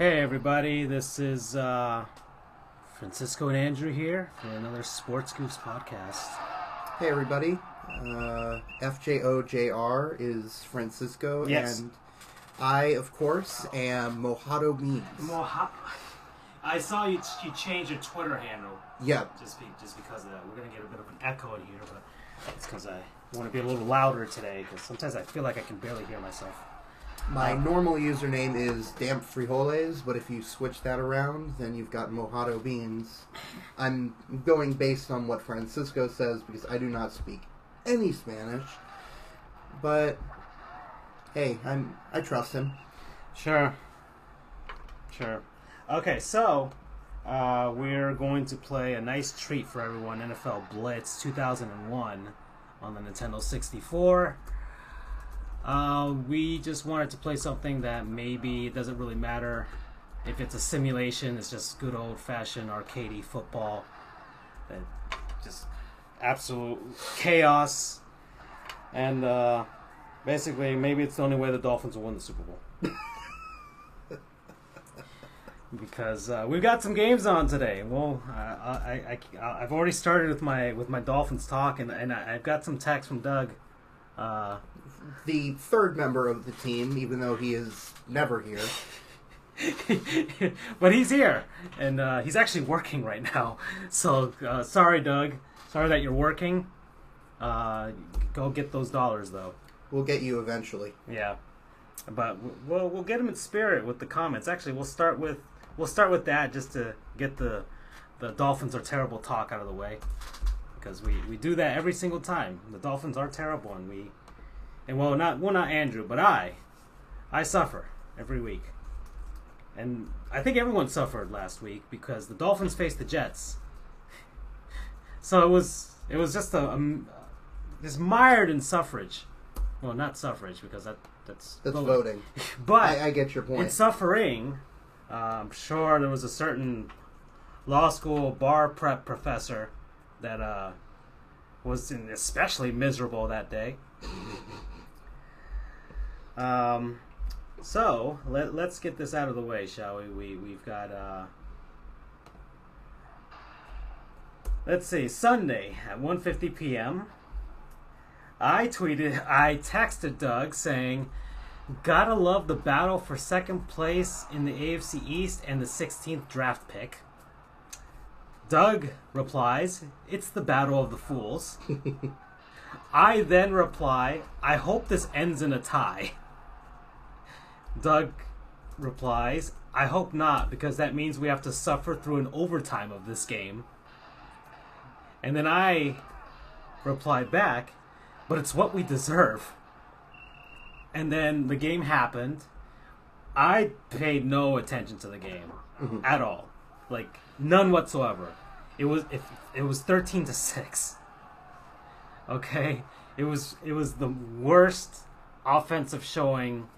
Hey everybody, this is Francisco and Andrew here for another Sports Goofs podcast. Hey everybody, FJOJR is Francisco, Yes. and I, of course, am Mojado Beans. I saw you change your Twitter handle. Yeah. Just because of that. We're going to get a bit of an echo in here, but it's because I want to be a little louder today, because sometimes I feel like I can barely hear myself. My normal username is DampFrijoles, but if you switch that around, then you've got Mojado Beans. I'm going based on what Francisco says, because I do not speak any Spanish. But, hey, I trust him. Sure. Okay, so we're going to play a nice treat for everyone, NFL Blitz 2001 on the Nintendo 64. We just wanted to play something that maybe it doesn't really matter if it's a simulation. It's just good old-fashioned arcadey football. That just absolute chaos. And basically, maybe it's the only way the Dolphins will win the Super Bowl. Because we've got some games on today. Well, I've already started with my Dolphins talk, and I've got some text from Doug. The third member of the team, even though he is never here. But he's here, and he's actually working right now. So sorry, Doug. Sorry that you're working. Go get those dollars, though. We'll get you eventually. Yeah, but we'll get him in spirit with the comments. Actually, we'll start with that just to get the Dolphins are terrible talk out of the way, because we do that every single time. The Dolphins are terrible, and not Andrew, but I suffer every week, and I think everyone suffered last week because the Dolphins faced the Jets. So it was just just mired in suffrage. Well, not suffrage, because that's voting. But I get your point. In suffering, I'm sure there was a certain law school bar prep professor that was especially miserable that day. So let's get this out of the way, shall we? We've got let's see, Sunday at 1:50 p.m. I texted Doug saying, "Gotta love the battle for second place in the AFC East and the 16th draft pick." Doug replies, "It's the battle of the fools." I then reply, "I hope this ends in a tie." Doug replies, "I hope not, because that means we have to suffer through an overtime of this game." And then I replied back, "But it's what we deserve." And then the game happened. I paid no attention to the game at all, like none whatsoever. It was 13-6. Okay, it was the worst offensive showing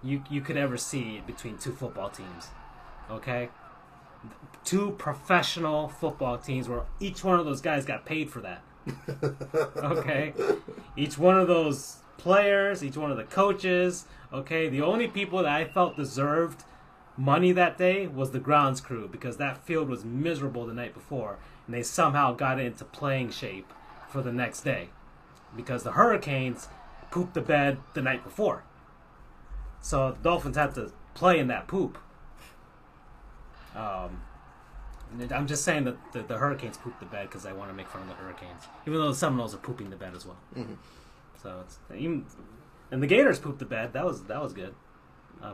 you could ever see between two football teams. Okay, two professional football teams where each one of those guys got paid for that. Okay, each one of those players, each one of the coaches. Okay, the only people that I felt deserved money that day was the grounds crew, because that field was miserable the night before, and they somehow got it into playing shape for the next day, because the Hurricanes pooped the bed the night before. So the Dolphins had to play in that poop. I'm just saying that the Hurricanes pooped the bed because I want to make fun of the Hurricanes, even though the Seminoles are pooping the bed as well. Mm-hmm. So and the Gators pooped the bed. That was good.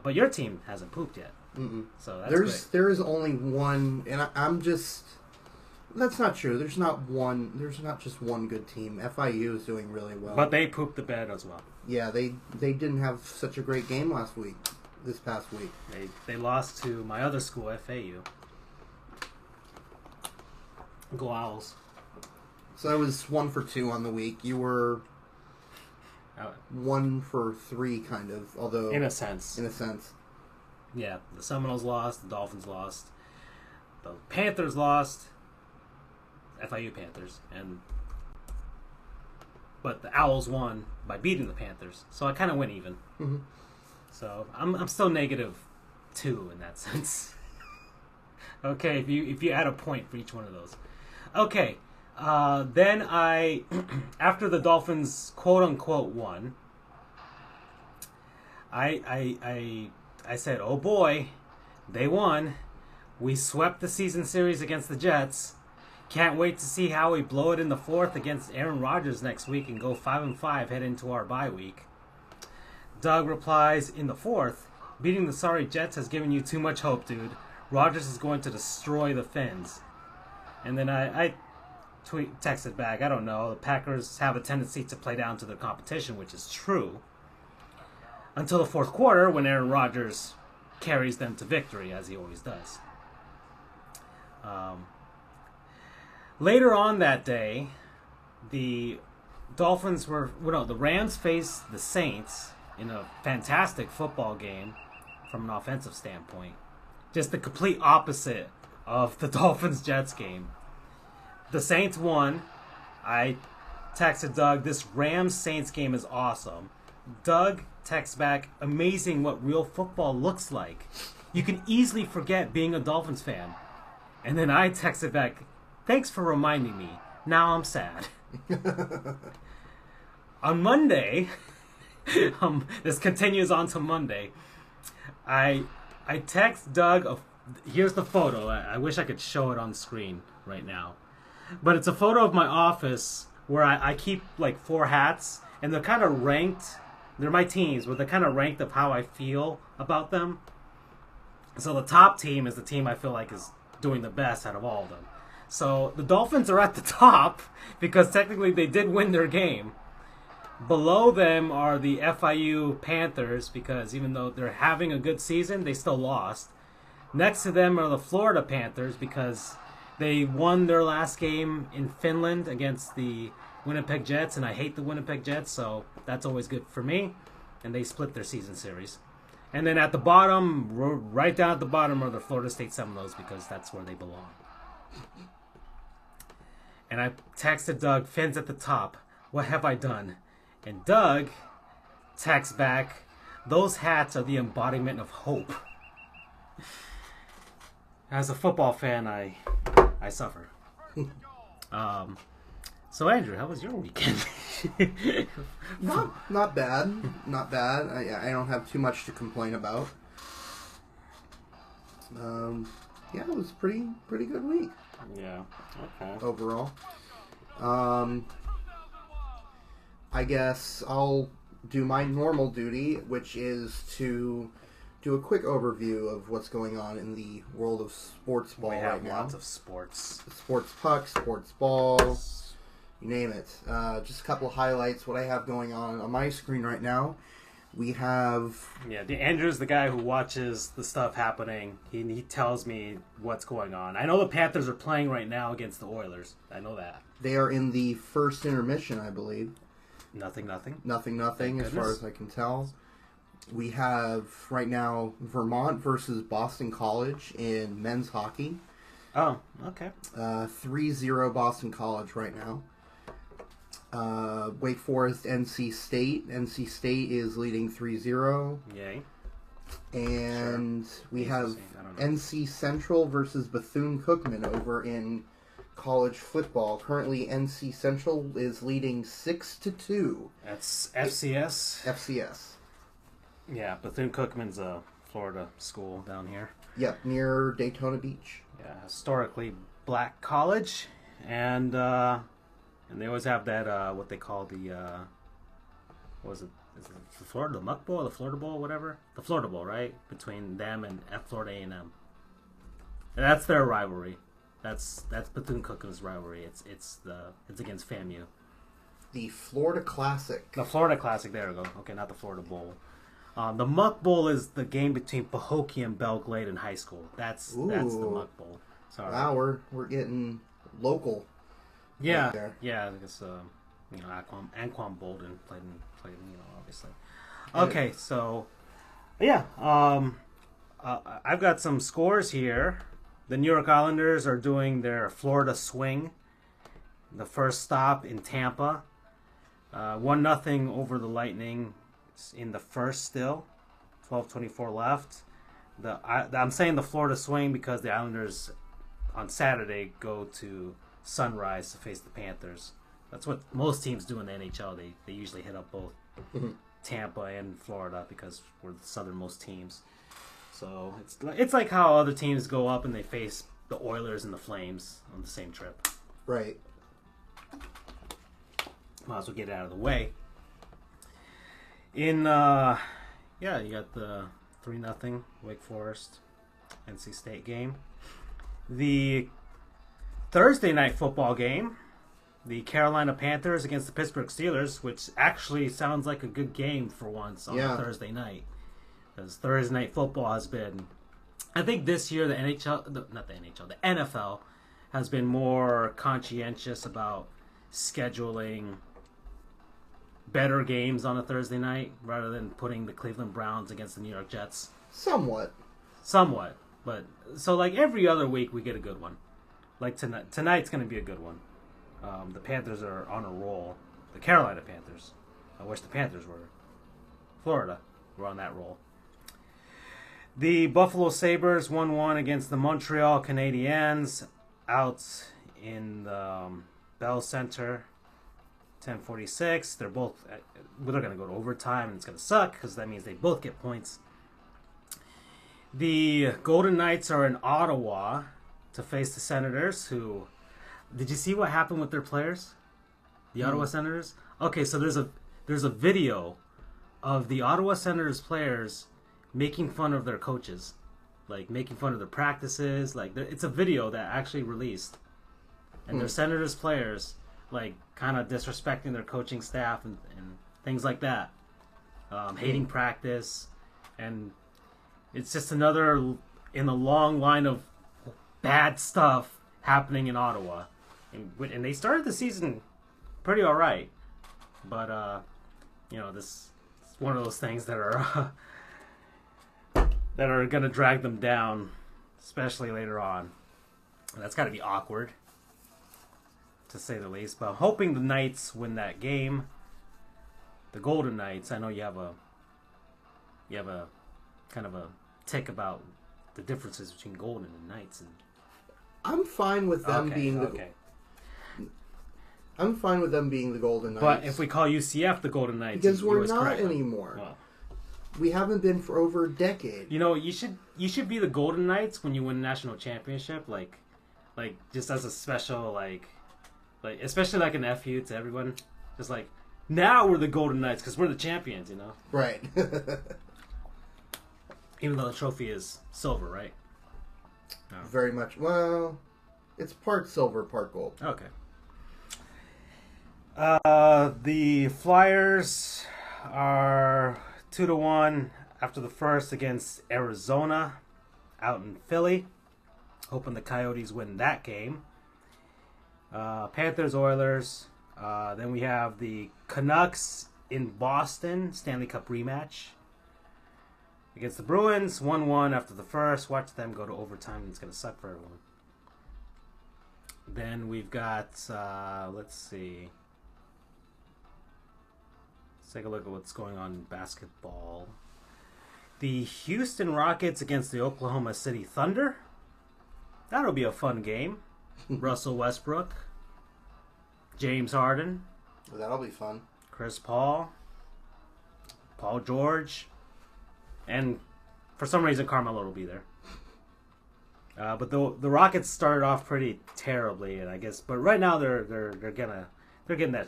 But your team hasn't pooped yet. Mm-mm. So that's great. There is only one, and I'm just. That's not true. There's not just one good team. FIU is doing really well. But they pooped the bed as well. Yeah, they didn't have such a great game this past week. They lost to my other school, FAU. Go Owls. So I was 1 for 2 on the week. You were 1 for 3, kind of. Although in a sense. Yeah, the Seminoles lost. The Dolphins lost. The Panthers lost. FIU Panthers, but the Owls won by beating the Panthers, so I kind of went even. Mm-hmm. So I'm still negative 2 in that sense. Okay, if you add a point for each one of those. Okay, then I, after the Dolphins quote unquote won, I said, oh boy, they won. We swept the season series against the Jets. Can't wait to see how we blow it in the 4th against Aaron Rodgers next week and go 5-5 head into our bye week. Doug replies, in the 4th, beating the sorry Jets has given you too much hope, dude. Rodgers is going to destroy the Finns. And then I texted back, I don't know, the Packers have a tendency to play down to their competition, which is true. Until the 4th quarter, when Aaron Rodgers carries them to victory, as he always does. Later on that day, the Rams faced the Saints in a fantastic football game from an offensive standpoint. Just the complete opposite of the Dolphins-Jets game. The Saints won. I texted Doug, this Rams-Saints game is awesome. Doug texts back, amazing what real football looks like. You can easily forget being a Dolphins fan. And then I texted back, thanks for reminding me. Now I'm sad. On Monday, this continues on to Monday, I text Doug, here's the photo. I wish I could show it on screen right now. But it's a photo of my office where I keep like 4 hats, and they're kind of ranked. They're my teams, but they're kind of ranked of how I feel about them. So the top team is the team I feel like is doing the best out of all of them. So the Dolphins are at the top because technically they did win their game. Below them are the FIU Panthers because even though they're having a good season, they still lost. Next to them are the Florida Panthers because they won their last game in Finland against the Winnipeg Jets, and I hate the Winnipeg Jets, so that's always good for me. And they split their season series. And then at the bottom, right down at the bottom, are the Florida State Seminoles because that's where they belong. And I texted Doug, Fins at the top. What have I done? And Doug texts back, those hats are the embodiment of hope. As a football fan, I suffer. So Andrew, how was your weekend? Not bad. Not bad. I don't have too much to complain about. Yeah, it was a pretty good week. Yeah. Okay. Overall. I guess I'll do my normal duty, which is to do a quick overview of what's going on in the world of sports ball right now. We have lots of sports. Sports puck, sports ball, you name it. Just a couple of highlights. What I have going on my screen right now, we have... Yeah, Andrew's the guy who watches the stuff happening. He tells me what's going on. I know the Panthers are playing right now against the Oilers. I know that. They are in the first intermission, I believe. Nothing. Nothing, as far as I can tell. We have, right now, Vermont versus Boston College in men's hockey. Oh, okay. 3-0 Boston College right now. Wake Forest, NC State. NC State is leading 3-0. Yay. And we have NC Central versus Bethune-Cookman over in college football. Currently, NC Central is leading 6-2. That's FCS? FCS. Yeah, Bethune-Cookman's a Florida school down here. Yep, near Daytona Beach. Yeah, historically black college. And they always have that, what they call the, what was it? Is it the Florida, the Muck Bowl, the Florida Bowl, whatever? The Florida Bowl, right? Between them and Florida A&M. And that's their rivalry. That's Bethune-Cookman's rivalry. It's against FAMU. The Florida Classic. The Florida Classic. There we go. Okay, not the Florida Bowl. The Muck Bowl is the game between Pahokee and Belle Glade in high school. That's the Muck Bowl. Sorry. Wow, we're getting local. Yeah, right there. yeah. I guess Anquan Bolden played obviously. Okay, so yeah. I've got some scores here. The New York Islanders are doing their Florida swing. The first stop in Tampa. 1-0 over the Lightning in the first still. 12:24 left. I'm saying the Florida swing because the Islanders on Saturday go to Sunrise to face the Panthers. That's what most teams do in the NHL. They usually hit up both Tampa and Florida because we're the southernmost teams. So it's like how other teams go up and they face the Oilers and the Flames on the same trip. Right. Might as well get it out of the way. You got the 3-0 Wake Forest NC State game. The Thursday night football game, the Carolina Panthers against the Pittsburgh Steelers, which actually sounds like a good game for once on a Thursday night. Because Thursday night football has been, I think this year the NFL has been more conscientious about scheduling better games on a Thursday night rather than putting the Cleveland Browns against the New York Jets. Somewhat. But so like every other week we get a good one. Like tonight's going to be a good one. The Panthers are on a roll. The Carolina Panthers. I wish the Panthers were. Florida were on that roll. The Buffalo Sabres 1-1 against the Montreal Canadiens out in the Bell Center. 10:46. They're going to go to overtime, and it's going to suck because that means they both get points. The Golden Knights are in Ottawa to face the Senators, who... Did you see what happened with their players? The Ottawa Senators? Okay, so there's a video of the Ottawa Senators players making fun of their coaches. Like, making fun of their practices. Like, it's a video that actually released. And their Senators players, like, kind of disrespecting their coaching staff and things like that. Hating practice. And it's just another in a long line of bad stuff happening in Ottawa. And they started the season pretty all right. But, this is one of those things that are going to drag them down, especially later on. And that's got to be awkward, to say the least. But I'm hoping the Knights win that game. The Golden Knights, I know you have a kind of a tick about the differences between Golden and Knights. And I'm fine with them I'm fine with them being the Golden Knights. But if we call UCF the Golden Knights, because we're not anymore. Well, we haven't been for over a decade. You should be the Golden Knights when you win a national championship, like just as a special like especially like an FU to everyone, just like now we're the Golden Knights because we're the champions, Right. Even though the trophy is silver, right? No. Very much. Well, it's part silver, part gold. Okay. The Flyers are 2-1 after the first against Arizona out in Philly. Hoping the Coyotes win that game. Panthers, Oilers. Then we have the Canucks in Boston, Stanley Cup rematch. Against the Bruins, 1-1 after the first. Watch them go to overtime. It's going to suck for everyone. Then we've got, let's see. Let's take a look at what's going on in basketball. The Houston Rockets against the Oklahoma City Thunder. That'll be a fun game. Russell Westbrook. James Harden. That'll be fun. Chris Paul. Paul George. And for some reason, Carmelo will be there. But the Rockets started off pretty terribly, and I guess. But right now they're getting their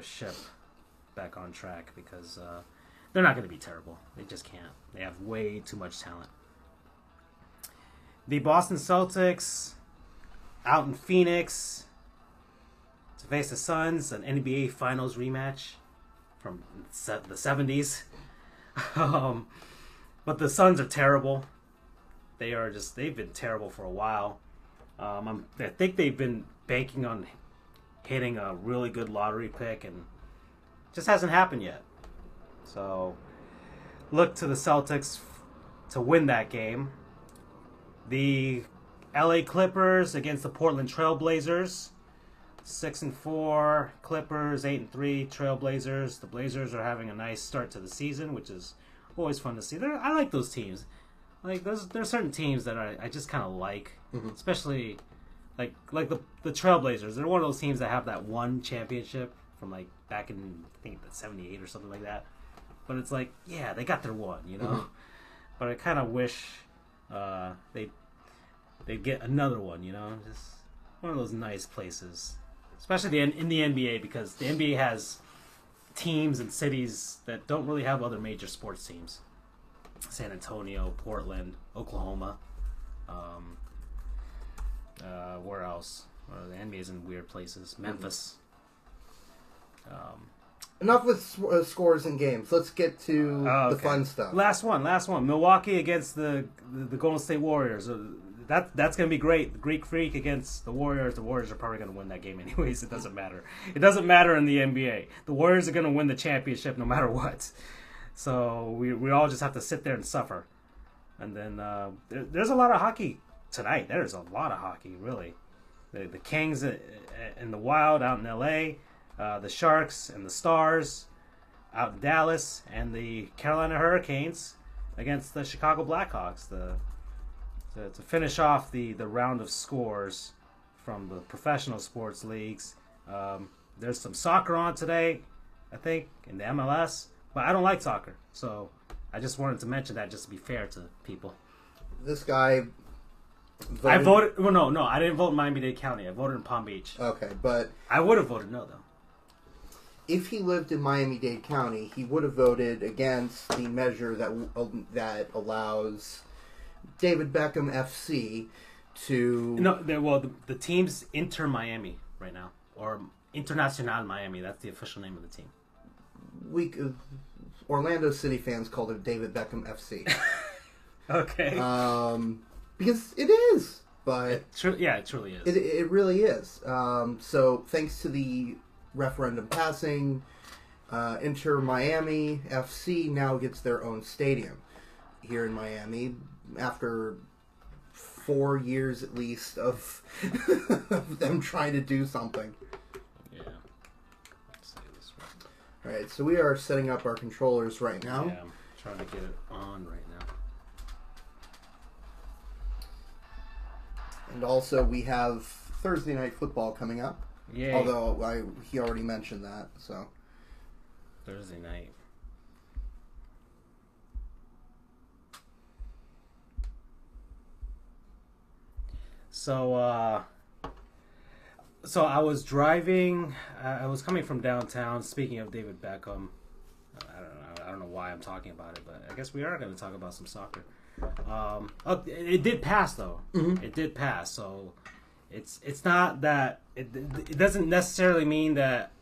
ship back on track because they're not going to be terrible. They just can't. They have way too much talent. The Boston Celtics out in Phoenix to face the Suns, an NBA Finals rematch from the 70s. But the Suns are terrible. They've been terrible for a while. I think they've been banking on hitting a really good lottery pick, and it just hasn't happened yet. So look to the Celtics to win that game. The LA Clippers against the Portland Trailblazers. 6-4 Clippers, 8-3 Trailblazers. The Blazers are having a nice start to the season, which is always fun to see. I like those teams. Like there's certain teams that I just kind of like, especially like the Trailblazers. They're one of those teams that have that one championship from like back in I think the '78 or something like that. But it's like, yeah, they got their one, you know. But I kind of wish they'd get another one, you know, just one of those nice places, especially in the NBA, because the NBA has teams and cities that don't really have other major sports teams. San Antonio, Portland, Oklahoma. Where else? The NBA's in weird places. Memphis. Enough with scores and games. Let's get to the fun stuff. Last one. Milwaukee against the Golden State Warriors. That's going to be great. The Greek Freak against the Warriors. The Warriors are probably going to win that game anyways. It doesn't matter. It doesn't matter in the NBA. The Warriors are going to win the championship no matter what. So we all just have to sit there and suffer. And then there's a lot of hockey tonight. There's a lot of hockey, really. The Kings and the Wild out in L.A., the Sharks and the Stars out in Dallas, and the Carolina Hurricanes against the Chicago Blackhawks. To finish off the round of scores from the professional sports leagues. There's some soccer on today, I think, in the MLS. But I don't like soccer, so I just wanted to mention that just to be fair to people. This guy voted... I voted... Well, no, I didn't vote in Miami-Dade County. I voted in Palm Beach. Okay, but... I would have voted no, though. If he lived in Miami-Dade County, he would have voted against the measure that allows David Beckham FC to... No, the team's Inter Miami right now, or Internacional Miami. That's the official name of the team. Orlando City fans called it David Beckham FC. Okay. Because it is, but it truly is. It really is. So thanks to the referendum passing, Inter Miami FC now gets their own stadium here in Miami after 4 years at least of them trying to do something. All right, so we are setting up our controllers right now. Yeah, I'm trying to get it on right now. And also, we have Thursday Night Football coming up. Yay. Although he already mentioned that, so. Thursday night. So I was driving. I was coming from downtown. Speaking of David Beckham, I don't know why I'm talking about it, but I guess we are going to talk about some soccer. It did pass though. Mm-hmm. It did pass. So it's not that it doesn't necessarily mean that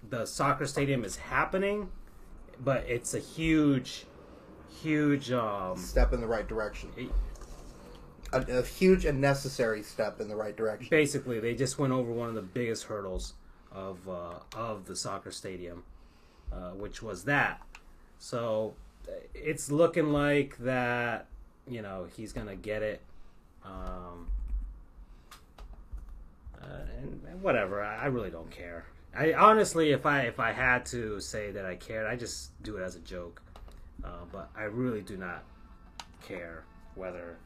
the soccer stadium is happening, but it's a huge step in the right direction. A huge and necessary step in the right direction. Basically, they just went over one of the biggest hurdles of the soccer stadium, which was that. So it's looking like that. You know, he's gonna get it, and whatever. I really don't care. I honestly, if I had to say that I cared, I just do it as a joke. But I really do not care whether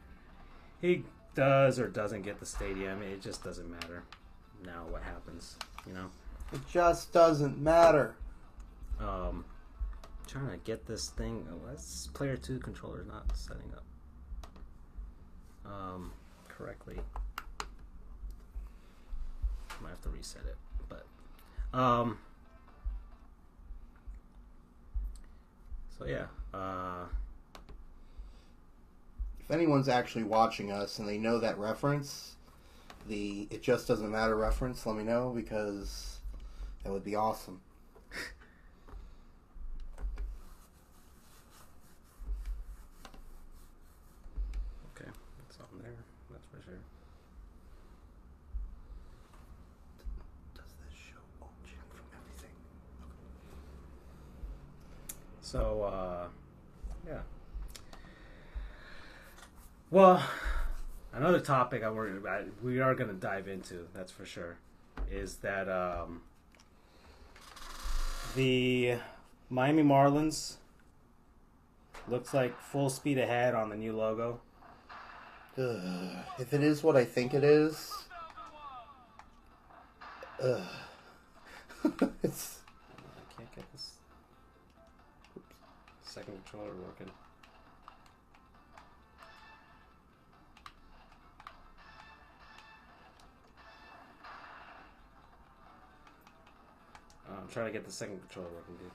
he does or doesn't get the stadium. It just doesn't matter now what happens, you know? It just doesn't matter. Trying to get this thing. This player 2 controller is not setting up correctly. Might have to reset it, but so yeah. If anyone's actually watching us and they know that reference, the "it just doesn't matter" reference, let me know, because that would be awesome. Okay, it's on there. That's for sure. Does this show all check from everything? So, yeah. Well, another topic we are going to dive into, that's for sure, is that the Miami Marlins Looks like full speed ahead on the new logo. If it is what I think it is, it's. I can't get this. Oops. Second controller working. I'm trying to get the second controller working, dude.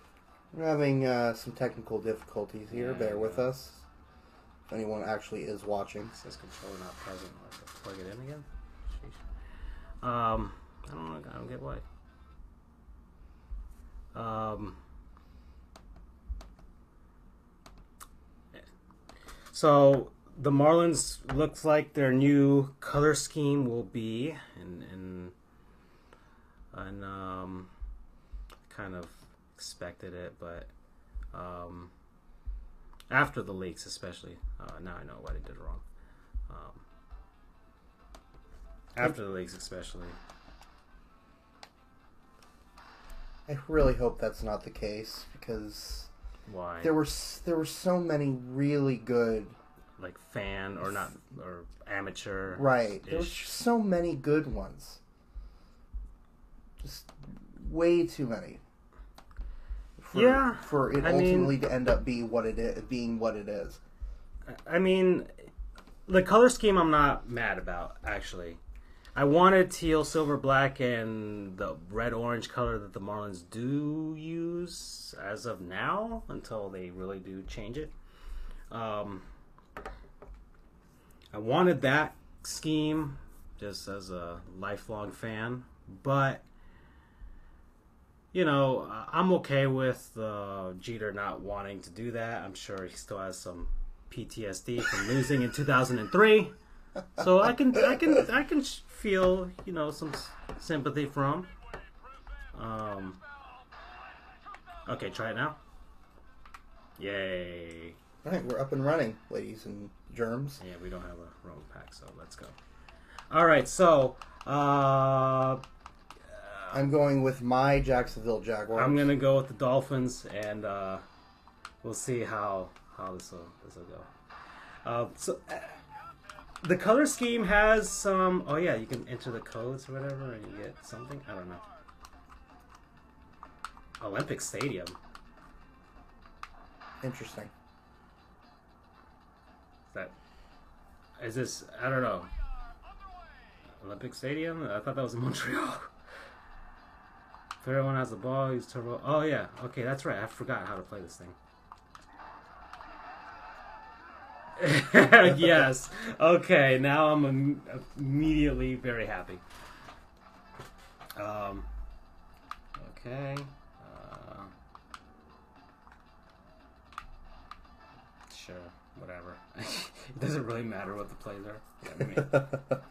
We're having some technical difficulties here. Bear with us. If anyone actually is watching. It says controller not present. I'll have to plug it in again. Sheesh. I don't know. I don't get why. So the Marlins looks like their new color scheme will be, and kind of expected it, but after the leaks, especially now I know why they did it wrong. After the leaks, especially. I really hope that's not the case because Why? there were so many really good, like fan or not or amateur. right? There were so many good ones. Just way too many. For it ultimately to end up being what it is. I mean, the color scheme I'm not mad about, actually. I wanted teal, silver, black, and the red-orange color that the Marlins do use as of now, until they really do change it. I wanted that scheme just as a lifelong fan, but you know, I'm okay with Jeter not wanting to do that. I'm sure he still has some PTSD from losing in 2003, so I can feel, you know, some sympathy for him. Okay, try it now. Yay! All right, we're up and running, ladies and germs. Yeah, we don't have a roam pack, so let's go. All right, so. I'm going with my Jacksonville Jaguars. I'm gonna go with the Dolphins, and we'll see how this will go. The color scheme has some. Oh yeah, you can enter the codes or whatever, and you get something. I don't know. Olympic Stadium. Interesting. Is this? I don't know. Olympic Stadium. I thought that was in Montreal. If everyone has the ball, use turbo. Oh yeah, okay, that's right. I forgot how to play this thing. Yes. Okay, now I'm immediately very happy. Okay. Sure, whatever. It doesn't really matter what the plays are. I mean,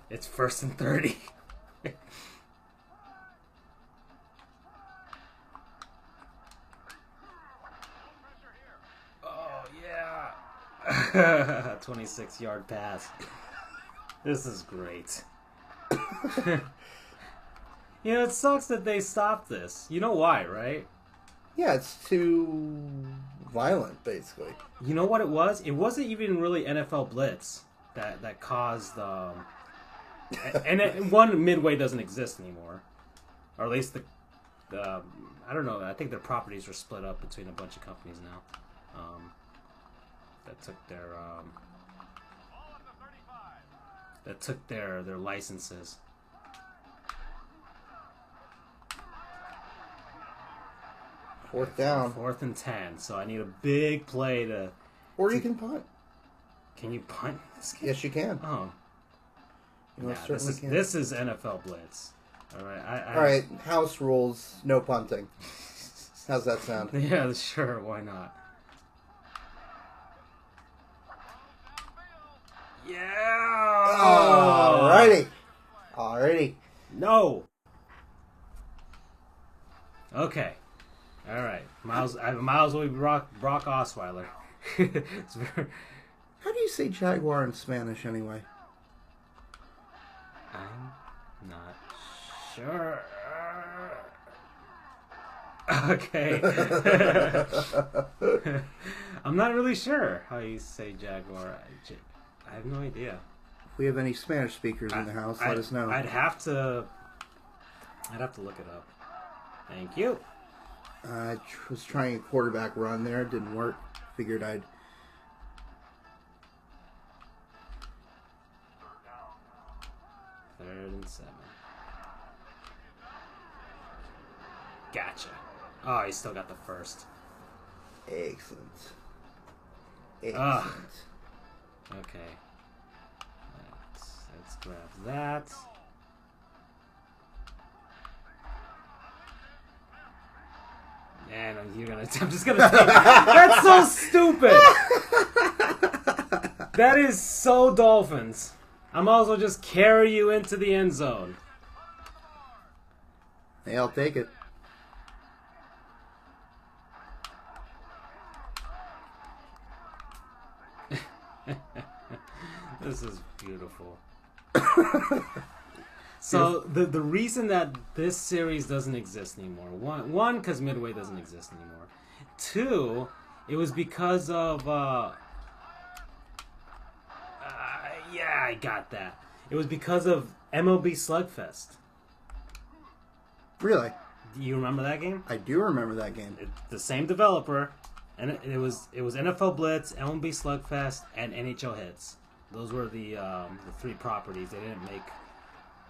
it's 1st and 30. Oh, yeah. 26-yard pass. This is great. You know, it sucks that they stopped this. You know why, right? Yeah, it's too violent, basically. You know what it was? It wasn't even really NFL Blitz that caused and one Midway doesn't exist anymore, or at least the I don't know. I think their properties were split up between a bunch of companies now. That took their licenses. Fourth down. 4th and 10. So I need a big play to. Or you can punt. Can you punt? Yes, you can. Oh. You Yeah, this is NFL Blitz. All right. All right. House rules. No punting. How's that sound? Yeah, sure. Why not? Yeah. Alrighty. No. Okay. All right. Miles will be Brock Osweiler. It's very... How do you say Jaguar in Spanish, anyway? I'm not sure. Okay. I'm not really sure how you say Jaguar. I have no idea. If we have any Spanish speakers in the house, let us know. I'd have to look it up. Thank you. I was trying a quarterback run there. It didn't work. Figured I'd... Third and 7. Gotcha. Oh, he still got the first. Excellent. Okay. Let's grab that. And I'm just gonna take That's so stupid! That is so Dolphins. I might as well just carry you into the end zone. Hey, I'll take it. This is beautiful. So the reason that this series doesn't exist anymore, one, because Midway doesn't exist anymore. Two, it was because of yeah, I got that. It was because of MLB Slugfest. Really? Do you remember that game? I do remember that game. The same developer, and it was NFL Blitz, MLB Slugfest, and NHL Hits. Those were the 3 properties. They didn't make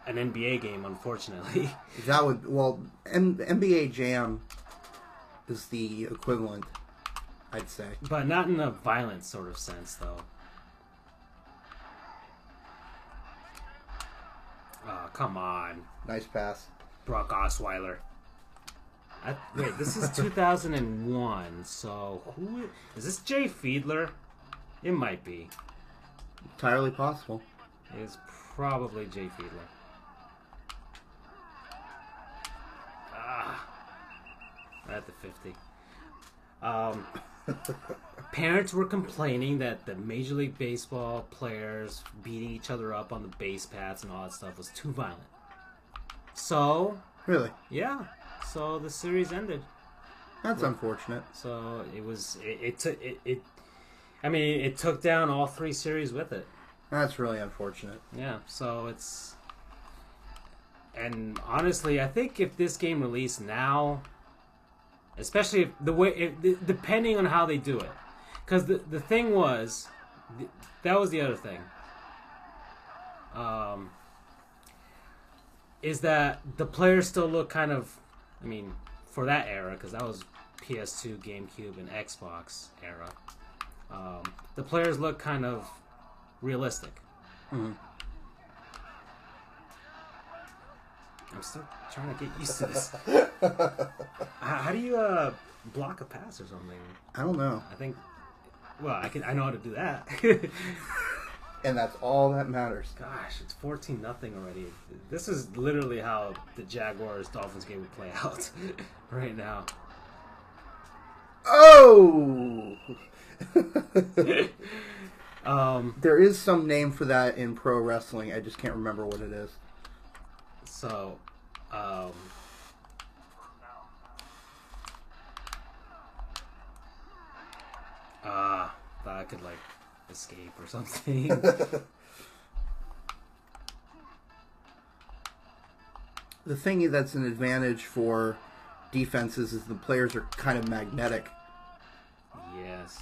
an NBA game, unfortunately. That would NBA Jam is the equivalent, I'd say. But not in a violent sort of sense, though. Oh, come on. Nice pass. Brock Osweiler. Wait, this is 2001, so who... Is this Jay Fiedler? It might be. Entirely possible. It's probably Jay Fiedler. At the 50. Parents were complaining that the Major League Baseball players beating each other up on the base paths and all that stuff was too violent. So... Really? Yeah. So the series ended. That's unfortunate. So it took down all 3 series with it. That's really unfortunate. Yeah, so it's... And honestly, I think if this game released now, especially if depending on how they do it, because the thing was, that was the other thing, is that the players still look kind of, I mean, for that era, because that was PS2, GameCube, and Xbox era, the players look kind of realistic. Mm-hmm. I'm still trying to get used to this. How do you block a pass or something? I don't know. I think... Well, I know how to do that. And that's all that matters. Gosh, it's 14-0 already. This is literally how the Jaguars-Dolphins game would play out right now. Oh! There is some name for that in pro wrestling. I just can't remember what it is. So, thought I could, like, escape or something. The thing that's an advantage for defenses is the players are kind of magnetic. Yes.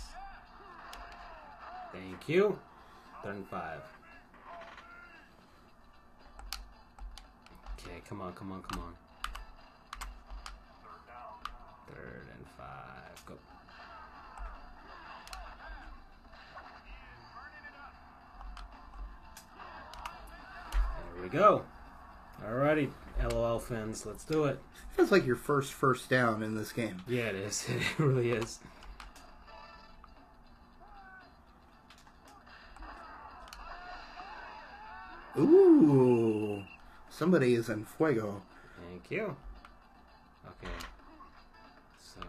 Thank you. 3rd and 5. Okay, come on. 3rd and 5. Go. There we go. Alrighty, LOL fans, let's do it. Feels like your first down in this game. Yeah, it is. It really is. Ooh. Somebody is en fuego. Thank you. Okay. So...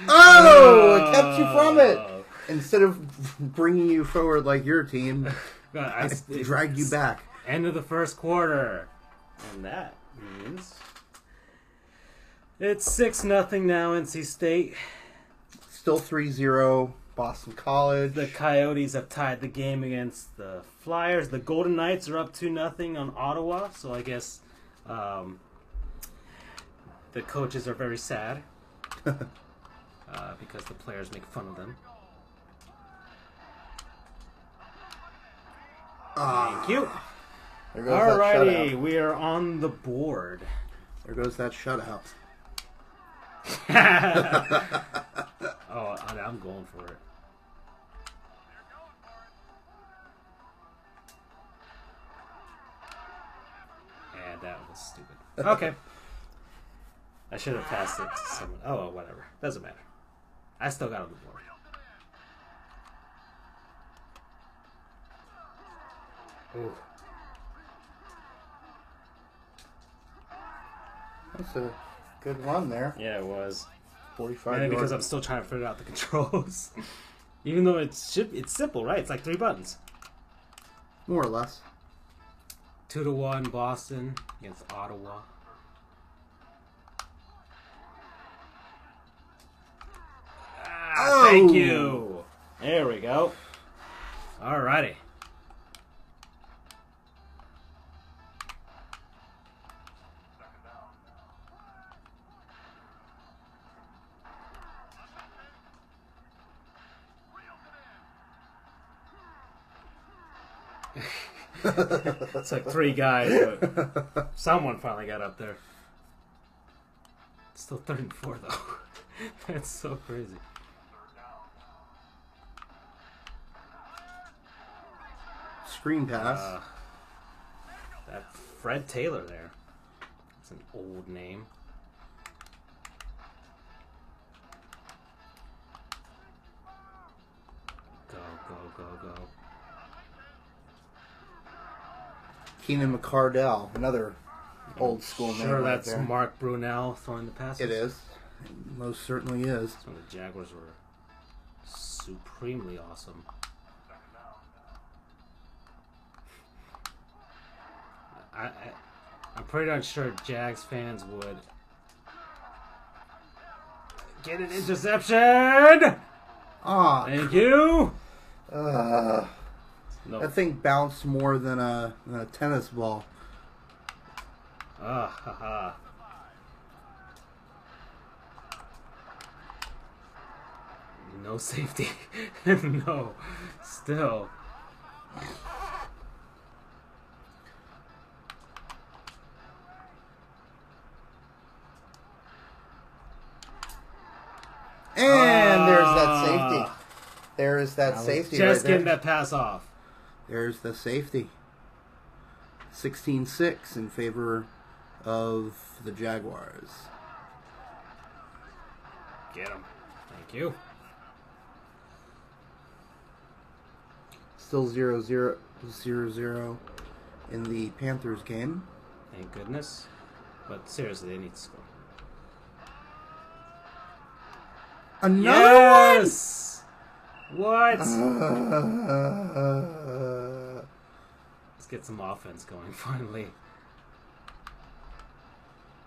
Oh! It kept you from it! Instead of bringing you forward like your team, I dragged you back. End of the first quarter. And that means it's 6-0 now, NC State. Still 3-0, Boston College. The Coyotes have tied the game against the Flyers. The Golden Knights are up 2-0 on Ottawa. So I guess the coaches are very sad because the players make fun of them. Thank you. Alrighty, we are on the board. There goes that shutout. Oh, I'm going for it. And that was stupid. Okay. I should have passed it to someone. Oh, whatever. Doesn't matter. I still got on the board. Ooh. That's a good run there. Yeah, it was. 45 Maybe because yards. I'm still trying to figure out the controls. Even though it's simple, right? It's like 3 buttons. More or less. 2-1 Boston against Ottawa. Thank you. There we go. Alrighty. It's like 3 guys, but someone finally got up there. Still 3rd and 4 though. That's so crazy. Screen pass. That Fred Taylor there. That's an old name. Go, go, go, go. Keenan McCardell, another old school name. Sure, right that's there. Mark Brunell throwing the passes. It is. It most certainly is. That's when the Jaguars were supremely awesome. I'm pretty darn sure Jags fans would get an interception. Thank you. No. No. That thing bounced more than a tennis ball. Haha. No safety. No. Still. And there's that safety. There is that safety right Just there. getting that pass off. There's the safety. 16-6 in favor of the Jaguars. Get him. Thank you. Still 0-0 in the Panthers game. Thank goodness. But seriously, they need to score. Another yes! What? Let's get some offense going, finally.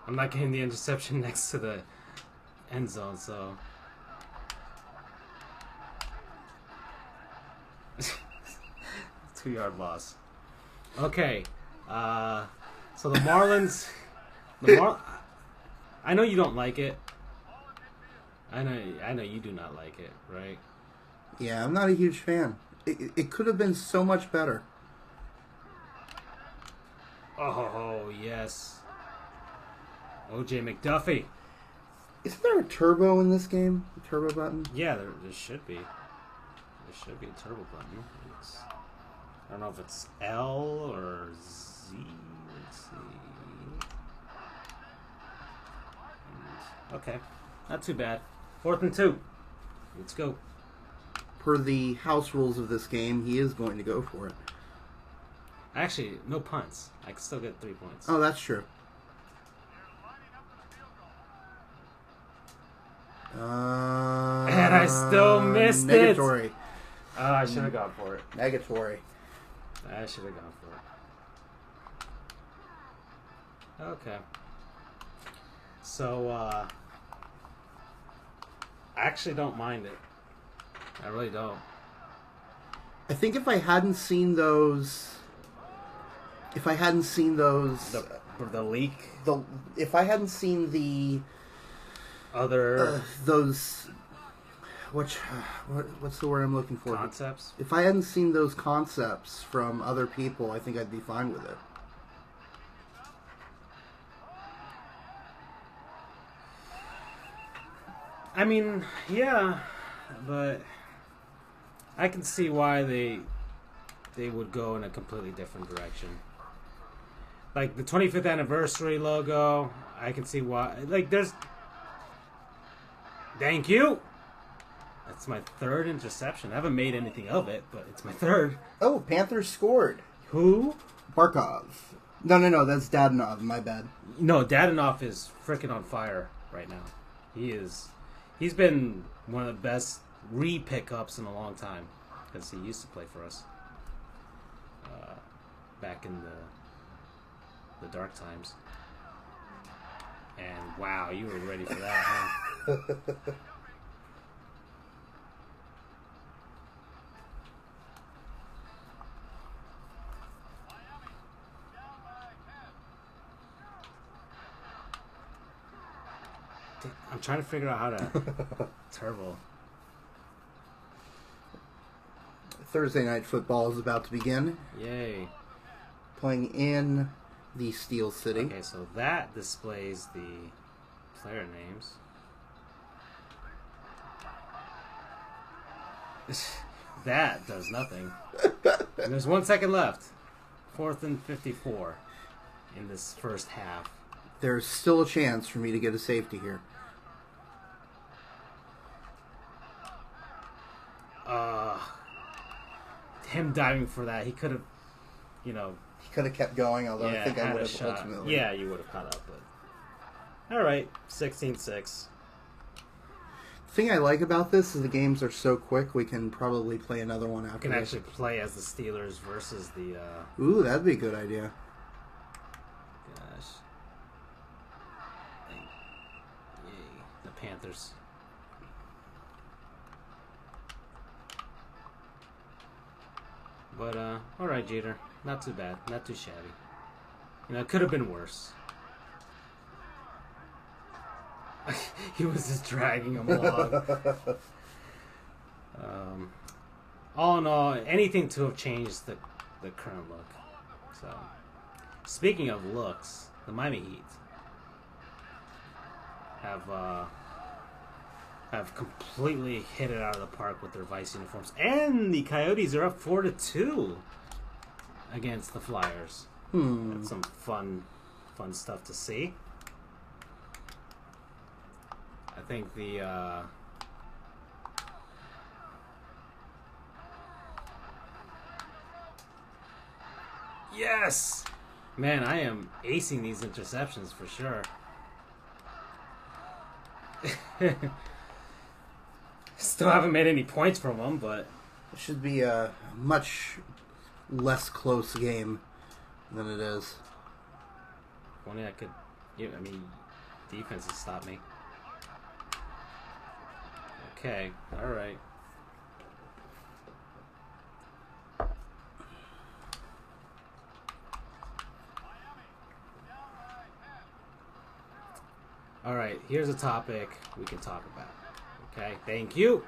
I'm not getting the interception next to the end zone, so... 2-yard loss. Okay. So the Marlins... I know you don't like it. I know you do not like it, right? Yeah, I'm not a huge fan. It could have been so much better. Oh, yes. O.J. McDuffie. Isn't there a turbo in this game? A turbo button? Yeah, there should be. There should be a turbo button. I don't know if it's L or Z. Let's see. Okay. Not too bad. 4th and 2. Let's go. Per the house rules of this game, he is going to go for it. Actually, no punts. I can still get 3 points. Oh, that's true. And I still missed negatory. it. I should have gone for it. Negatory. I should have gone for it. Okay. So, I actually don't mind it. I really don't. I think if I hadn't seen those... The leak? If I hadn't seen the... Other... those... what's the word I'm looking for? Concepts? If I hadn't seen those concepts from other people, I think I'd be fine with it. I mean, yeah, but I can see why they would go in a completely different direction. Like the 25th anniversary logo, I can see why. Like there's... Thank you! That's my third interception. I haven't made anything of it, but it's my third. Oh, Panthers scored. Who? Barkov. No, that's Dadonov. My bad. No, Dadonov is freaking on fire right now. He's been one of the best re-pickups in a long time because he used to play for us back in the dark times. And wow, you were ready for that, huh? I'm trying to figure out how to turbo. Thursday night football is about to begin. Yay. Playing in the Steel City. Okay, so that displays the player names. That does nothing. And there's 1 second left. 4th and 54 in this first half. There's still a chance for me to get a safety here. Him diving for that, he could have, He could have kept going, although I think I would have ultimately. Yeah, you would have caught up, but... Alright, 16-6. The thing I like about this is the games are so quick, we can probably play another one after We can this. actually play as the Steelers versus the... Ooh, that'd be a good idea. Gosh. Yay, the Panthers. But, alright, Jeter. Not too bad. Not too shabby. It could have been worse. He was just dragging him along. All in all, anything to have changed the current look. So, speaking of looks, the Miami Heat have completely hit it out of the park with their Vice uniforms, and the Coyotes are up 4-2 against the Flyers. That's some fun stuff to see. I think the yes, man, I am acing these interceptions for sure. Still haven't made any points from them, but It should be a much less close game than it is. if only I could. Defense has stopped me. Okay, all right. All right, here's a topic we can talk about. Okay, thank you.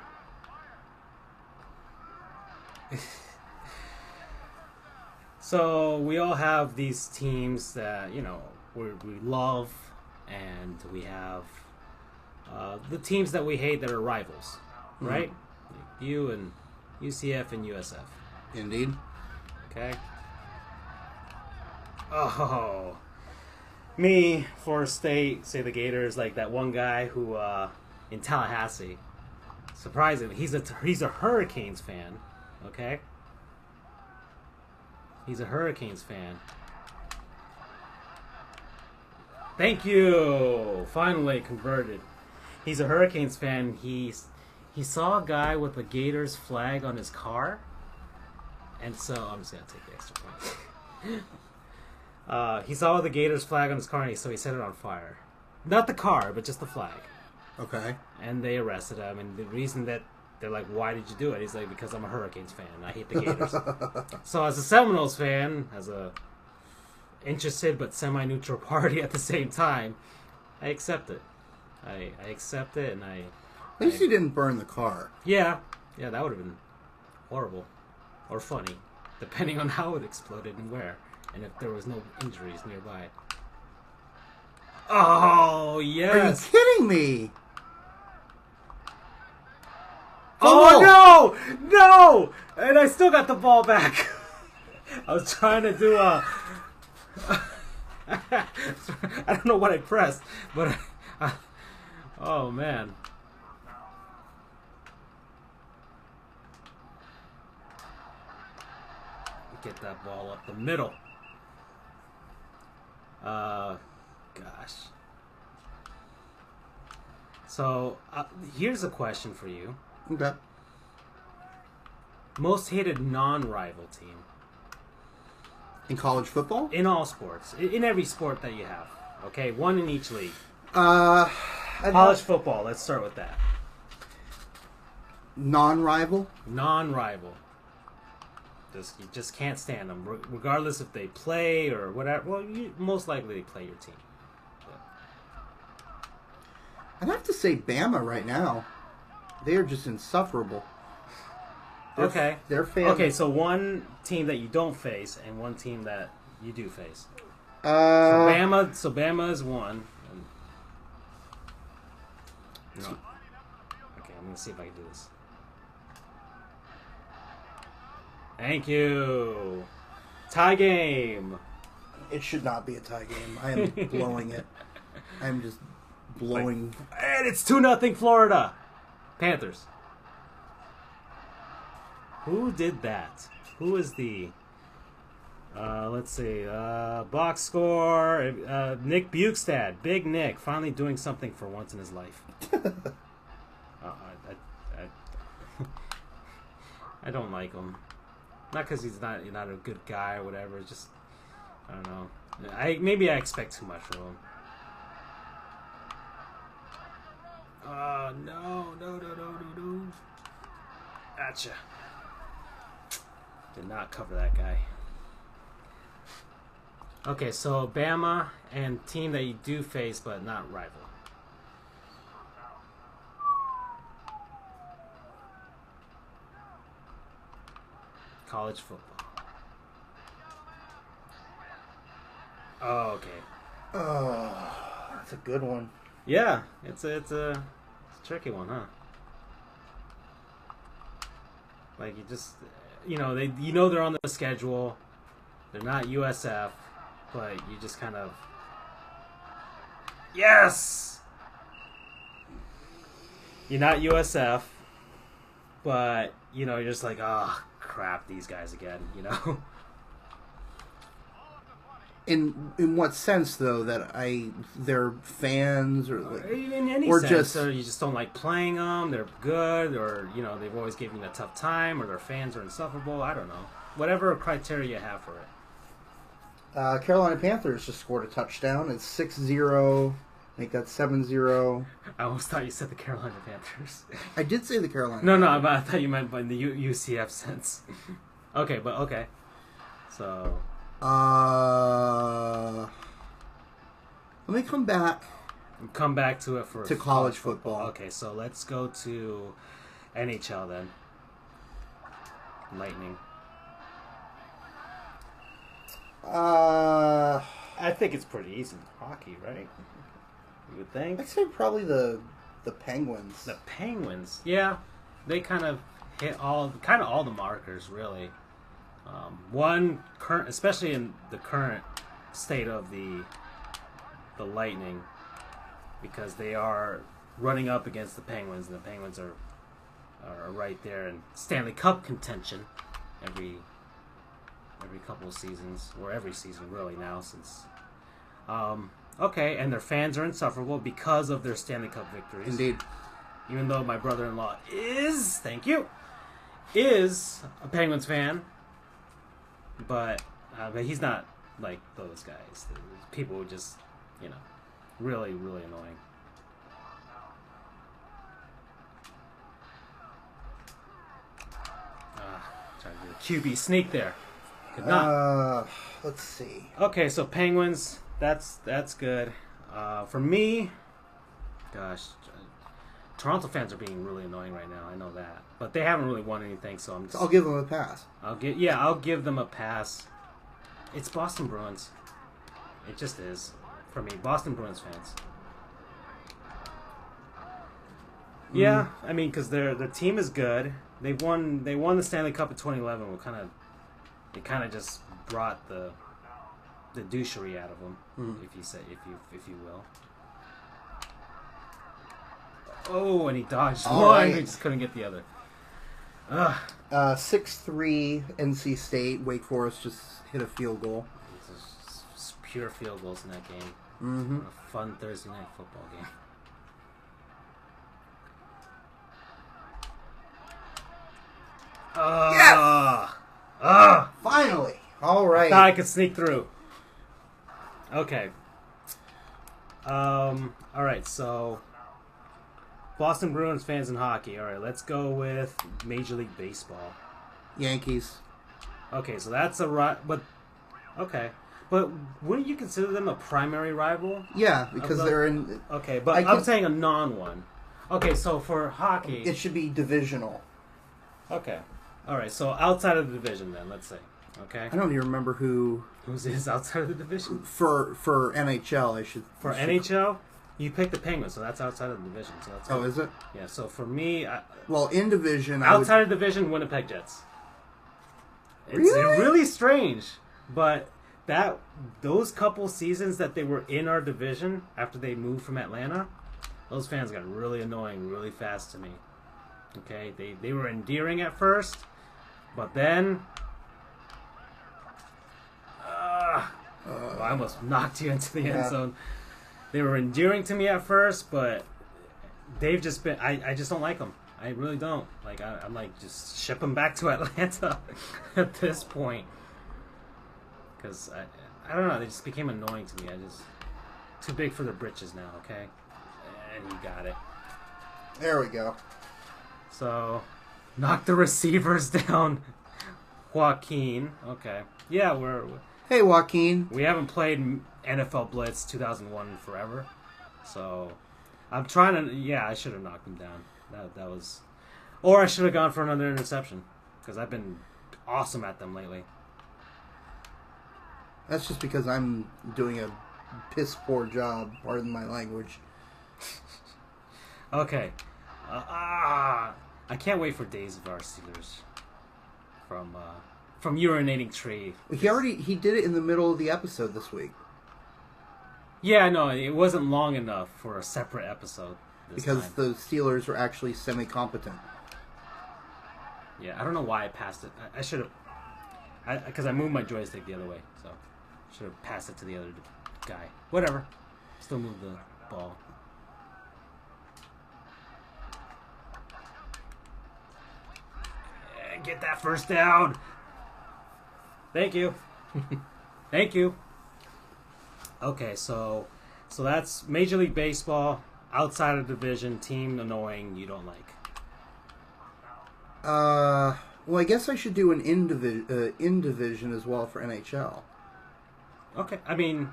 So we all have these teams that we love, and we have the teams that we hate that are rivals, right? You and UCF and USF. Indeed. Okay. Oh. Me, Florida State, say the Gators, like that one guy who in Tallahassee, surprisingly, he's a Hurricanes fan, okay? He's a Hurricanes fan. Thank you! Finally converted. He's a Hurricanes fan. He saw a guy with a Gators flag on his car, And so I'm just gonna take the extra point. He saw the Gators flag on his car, so he set it on fire. Not the car, but just the flag. Okay. And they arrested him. And the reason that they're like, "Why did you do it?" He's like, "Because I'm a Hurricanes fan. I hate the Gators." So as a Seminoles fan, as a interested but semi-neutral party at the same time, I accept it. I accept it, and At least you didn't burn the car. Yeah, that would have been horrible or funny, depending on how it exploded and where, and if there was no injuries nearby. Oh, yes! Are you kidding me? Oh, no! And I still got the ball back. I was trying to do a... I don't know what I pressed, but... oh, man. Get that ball up the middle. Gosh. So, here's a question for you. Okay. Most hated non-rival team. In college football? In all sports. In every sport that you have. Okay, one in each league. College Football, let's start with that. Non-rival? Non-rival. You just can't stand them, regardless if they play or whatever. Well, most likely they play your team. But. I'd have to say Bama right now. They are just insufferable. They're fans. Okay, so one team that you don't face and one team that you do face. So Bama is one. No. Okay, I'm gonna see if I can do this. Thank you. Tie game. It should not be a tie game. I am blowing it. I'm just blowing. And it's 2-0 Florida Panthers. Who did that? Who is the... let's see. Box score. Nick Bukestad. Big Nick. Finally doing something for once in his life. I don't like him. Not because he's not a good guy or whatever. Just, I don't know. Maybe I expect too much from him. No. Gotcha. Did not cover that guy. Okay, so Bama and team that you do face but not rival. College football. Oh, okay. Oh, that's a good one. Yeah, it's a tricky one, huh? Like, you just, they're on the schedule. They're not USF, but you just kind of, yes! You're not USF, but, you're just like, oh, crap, these guys again, In what sense, though, that they're fans or like, in any or sense, just or you just don't like playing them, they're good, or they've always given you a tough time, or their fans are insufferable. I don't know, whatever criteria you have for it. Carolina Panthers just scored a touchdown. It's 6-0. I think that's 7-0. I almost thought you said the Carolina Panthers. I did say the Carolina. No, I thought you meant by the UCF sense. Okay, but okay. So. Let me come back. Come back to it to college football. Okay, so let's go to NHL then. Lightning. I think it's pretty easy. Hockey, right? You would think. I'd say probably the Penguins. The Penguins, yeah, they kind of hit all the markers, really. Especially in the current state of the Lightning, because they are running up against the Penguins, and the Penguins are right there in Stanley Cup contention every couple of seasons, or every season really now, since okay, and their fans are insufferable because of their Stanley Cup victories. Indeed. Even though my brother-in-law is a Penguins fan, but he's not like those guys. People who just, really, really annoying. Trying to do a QB sneak there. Could not. Let's see. Okay, so Penguins. That's good. For me, gosh, Toronto fans are being really annoying right now. I know that, but they haven't really won anything, so I'll give them a pass. I'll give them a pass. It's Boston Bruins. It just is for me. Boston Bruins fans. Yeah, I mean, because their team is good. They won the Stanley Cup in 2011. It kind of just brought the douchery out of them, if you will. Oh, and he dodged one. Right. He just couldn't get the other. 6-3 NC State. Wake Forest just hit a field goal. It's pure field goals in that game. Mm-hmm. A fun Thursday night football game. Yes! Finally! All right. I thought I could sneak through. Okay. All right, so Boston Bruins fans in hockey. All right, let's go with Major League Baseball. Yankees. Okay, so that's but wouldn't you consider them a primary rival? Yeah, because they're in. Okay, but I'm saying a non-one. Okay, so for hockey, it should be divisional. Okay, all right. So outside of the division, then let's say. Okay. I don't even remember who's outside of the division. For NHL, I should. For NHL, you picked the Penguins, so that's outside of the division. So that's good. Is it? Yeah. So for me, in division, outside of division, Winnipeg Jets. It's really strange, but those couple seasons that they were in our division after they moved from Atlanta, those fans got really annoying really fast to me. Okay, they were endearing at first, but then. I almost knocked you into the end zone. They were endearing to me at first, but they've just been. I just don't like them. I really don't. Like I'm like just ship them back to Atlanta at this point because I don't know. They just became annoying to me. Too big for their britches now. Okay, and you got it. There we go. So knock the receivers down, Joaquin. Okay, yeah, Hey, Joaquin. We haven't played NFL Blitz 2001 forever, so I'm trying to. Yeah, I should have knocked him down. That was, or I should have gone for another interception because I've been awesome at them lately. That's just because I'm doing a piss poor job. Pardon my language. Okay, I can't wait for Days of Our Steelers from Urinating Tree. He did it in the middle of the episode this week. Yeah, no, it wasn't long enough for a separate episode because time. The Steelers were actually semi-competent. Yeah, I don't know why I passed it. I should have, because I moved my joystick the other way, so should have passed it to the other guy. Whatever, still move the ball. Get that first down. Thank you. Thank you. Okay, so that's Major League Baseball, outside of division, team annoying, you don't like. Well, I guess I should do an in division as well for NHL. Okay, I mean...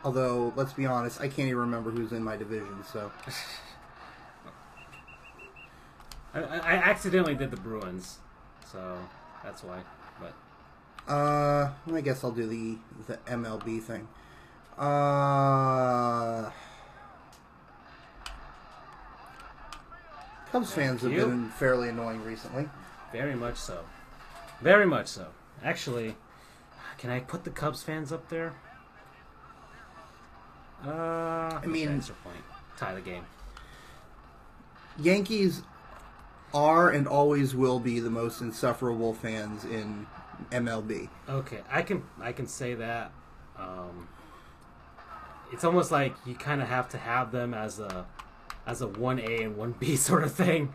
Although, let's be honest, I can't even remember who's in my division, so... I accidentally did the Bruins, so that's why. But I guess I'll do the MLB thing. Cubs fans have been fairly annoying recently. Very much so. Very much so. Actually, can I put the Cubs fans up there? I mean, extra point. Tie the game. Yankees are and always will be the most insufferable fans in MLB. Okay, I can say that. It's almost like you kind of have to have them as a 1A and 1B sort of thing.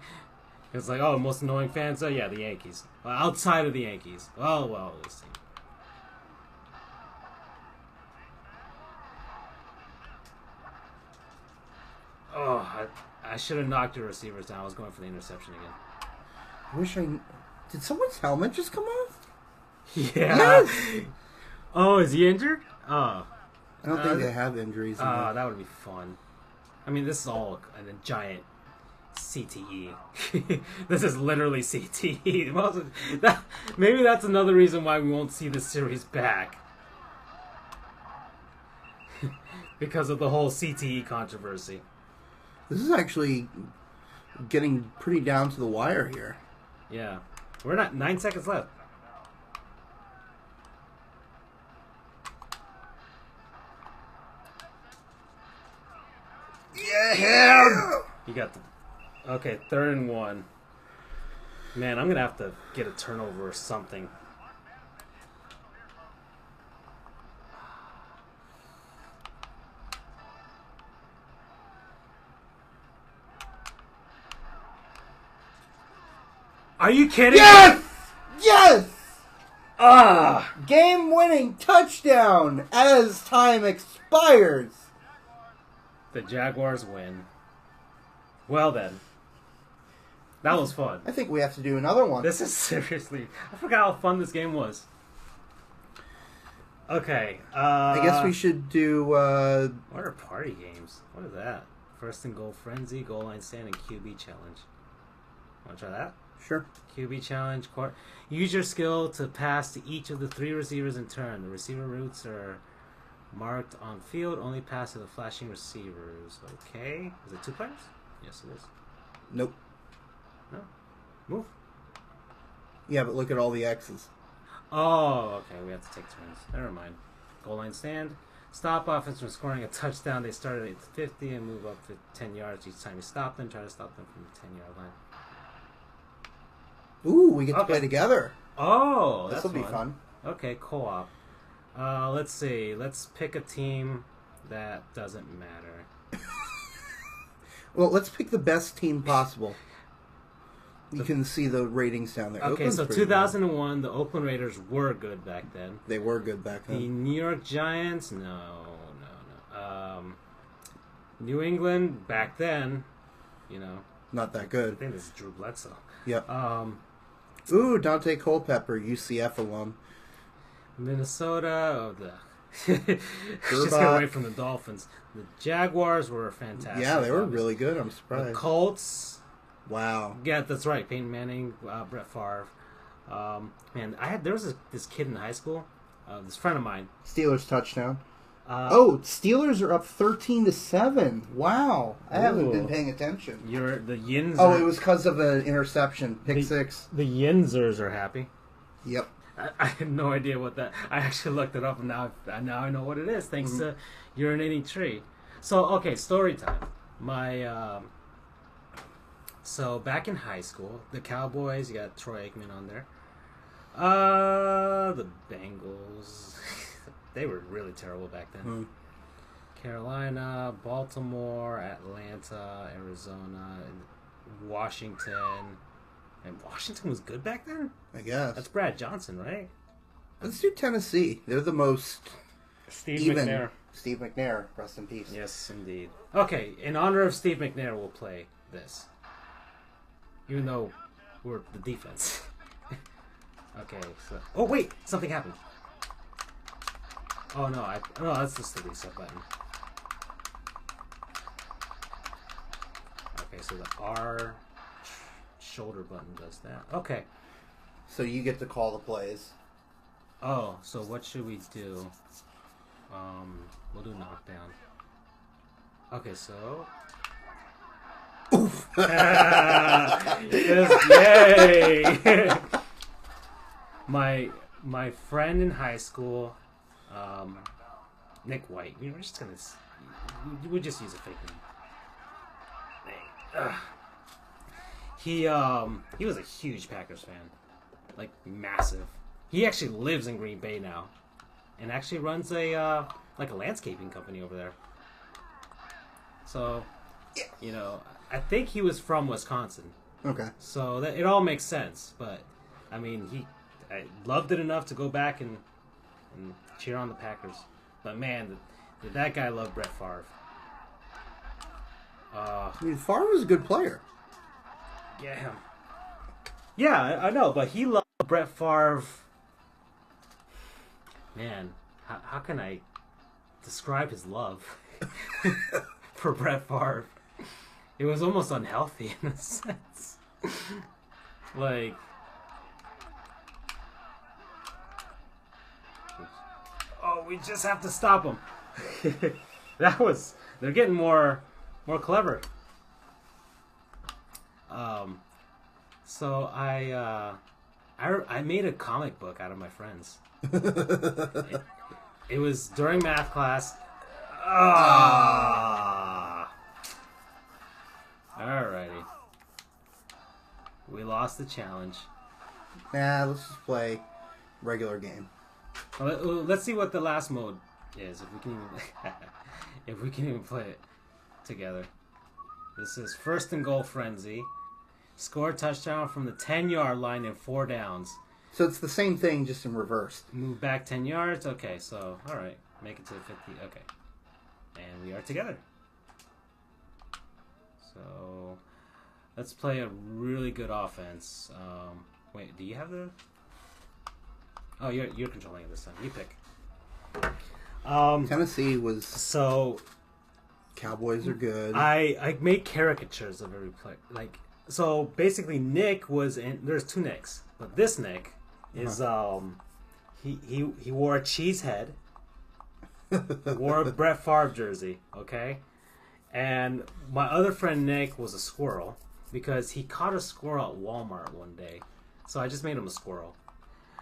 It's like, oh, most annoying fans? Oh, yeah, the Yankees. Outside of the Yankees. Well, let's see. Oh, I should have knocked your receivers down. I was going for the interception again. Did someone's helmet just come off? Yeah. Yes! Oh, is he injured? Oh. I don't think they have injuries. That would be fun. I mean, this is all a giant CTE. This is literally CTE. Maybe that's another reason why we won't see this series back. Because of the whole CTE controversy. This is actually getting pretty down to the wire here. Yeah. We're not 9 seconds left. Yeah! You got the... Okay, 3rd and 1. Man, I'm going to have to get a turnover or something. Are you kidding? Yes! Yes! Ah! Game-winning touchdown as time expires. The Jaguars win. Well then. That was fun. I think we have to do another one. This is seriously... I forgot how fun this game was. Okay. I guess we should do... What are party games? What is that? First and goal frenzy, goal line stand, and QB challenge. Want to try that? Sure. QB challenge. Use your skill to pass to each of the 3 receivers in turn. The receiver routes are marked on field. Only pass to the flashing receivers. Okay. Is it 2 players? Yes, it is. Nope. No. Move. Yeah, but look at all the X's. Oh, okay. We have to take turns. Never mind. Goal line stand. Stop offense from scoring a touchdown. They started at 50 and move up to 10 yards each time you stop them. Try to stop them from the 10-yard line. Ooh, we get to play together. Oh, that's This'll be fun. Okay, co-op. Let's see. Let's pick a team that doesn't matter. Well, let's pick the best team possible. You can see the ratings down there. Okay, Oakland's so pretty 2001, the Oakland Raiders were good back then. They were good back then. The New York Giants, no. New England, back then, Not that good. I think this is Drew Bledsoe. Yep. Ooh, Dante Culpepper, UCF alum. Minnesota, just get away from the Dolphins. The Jaguars were fantastic. Yeah, they were really good. I'm surprised. The Colts. Wow. Yeah, that's right. Peyton Manning, Brett Favre. Man, there was this kid in high school, this friend of mine. Steelers touchdown. Steelers are up 13-7. Wow, I haven't been paying attention. The Yins. Oh, it was because of an interception, pick six. The Yinzers are happy. Yep. I had no idea what that. I actually looked it up, and now I know what it is thanks to Urinating Tree. So okay, story time. So back in high school, the Cowboys, you got Troy Aikman on there. The Bengals, they were really terrible back then. Carolina, Baltimore, Atlanta, Arizona, and Washington. And Washington was good back then? I guess. That's Brad Johnson, right? Let's do Tennessee. They're the most Steve even. McNair. Steve McNair, rest in peace. Yes, indeed. Okay, in honor of Steve McNair, we'll play this. Even though we're the defense. Okay, so... Oh, wait! Something happened. Oh, no, that's just the reset button. Okay, so the R shoulder button does that. Okay. So you get to call the plays. Oh, so what should we do? We'll do knockdown. Okay, so... Oof! Yes, yay! My friend in high school, Nick White. We're just gonna... We'll just use a fake name. He was a huge Packers fan. Like, massive. He actually lives in Green Bay now. And actually runs a landscaping company over there. So, I think he was from Wisconsin. Okay. So it all makes sense. But I mean, I loved it enough to go back and cheer on the Packers. But man, did that guy love Brett Favre? I mean, Favre was a good player. Yeah. Yeah, I know, but he loved Brett Favre. Man, how can I describe his love for Brett Favre? It was almost unhealthy in a sense. Like, oh, we just have to stop him. They're getting more clever. So I made a comic book out of my friends. It was during math class. Alrighty. We lost the challenge. Nah, let's just play regular game. Let's see what the last mode is, if we can even play it together. This is first and goal frenzy. Score a touchdown from the 10-yard line in 4 downs. So it's the same thing, just in reverse. Move back 10 yards. Okay, so, alright. Make it to the 50. Okay. And we are together. So, let's play a really good offense. Wait, do you have the... Oh, you're controlling it this time. You pick. Tennessee was... So... Cowboys are good. I made caricatures of every player. Like, so basically Nick was in... There's 2 Nicks. But this Nick is... He wore a cheese head. Wore a Brett Favre jersey. Okay? And my other friend Nick was a squirrel. Because he caught a squirrel at Walmart one day. So I just made him a squirrel.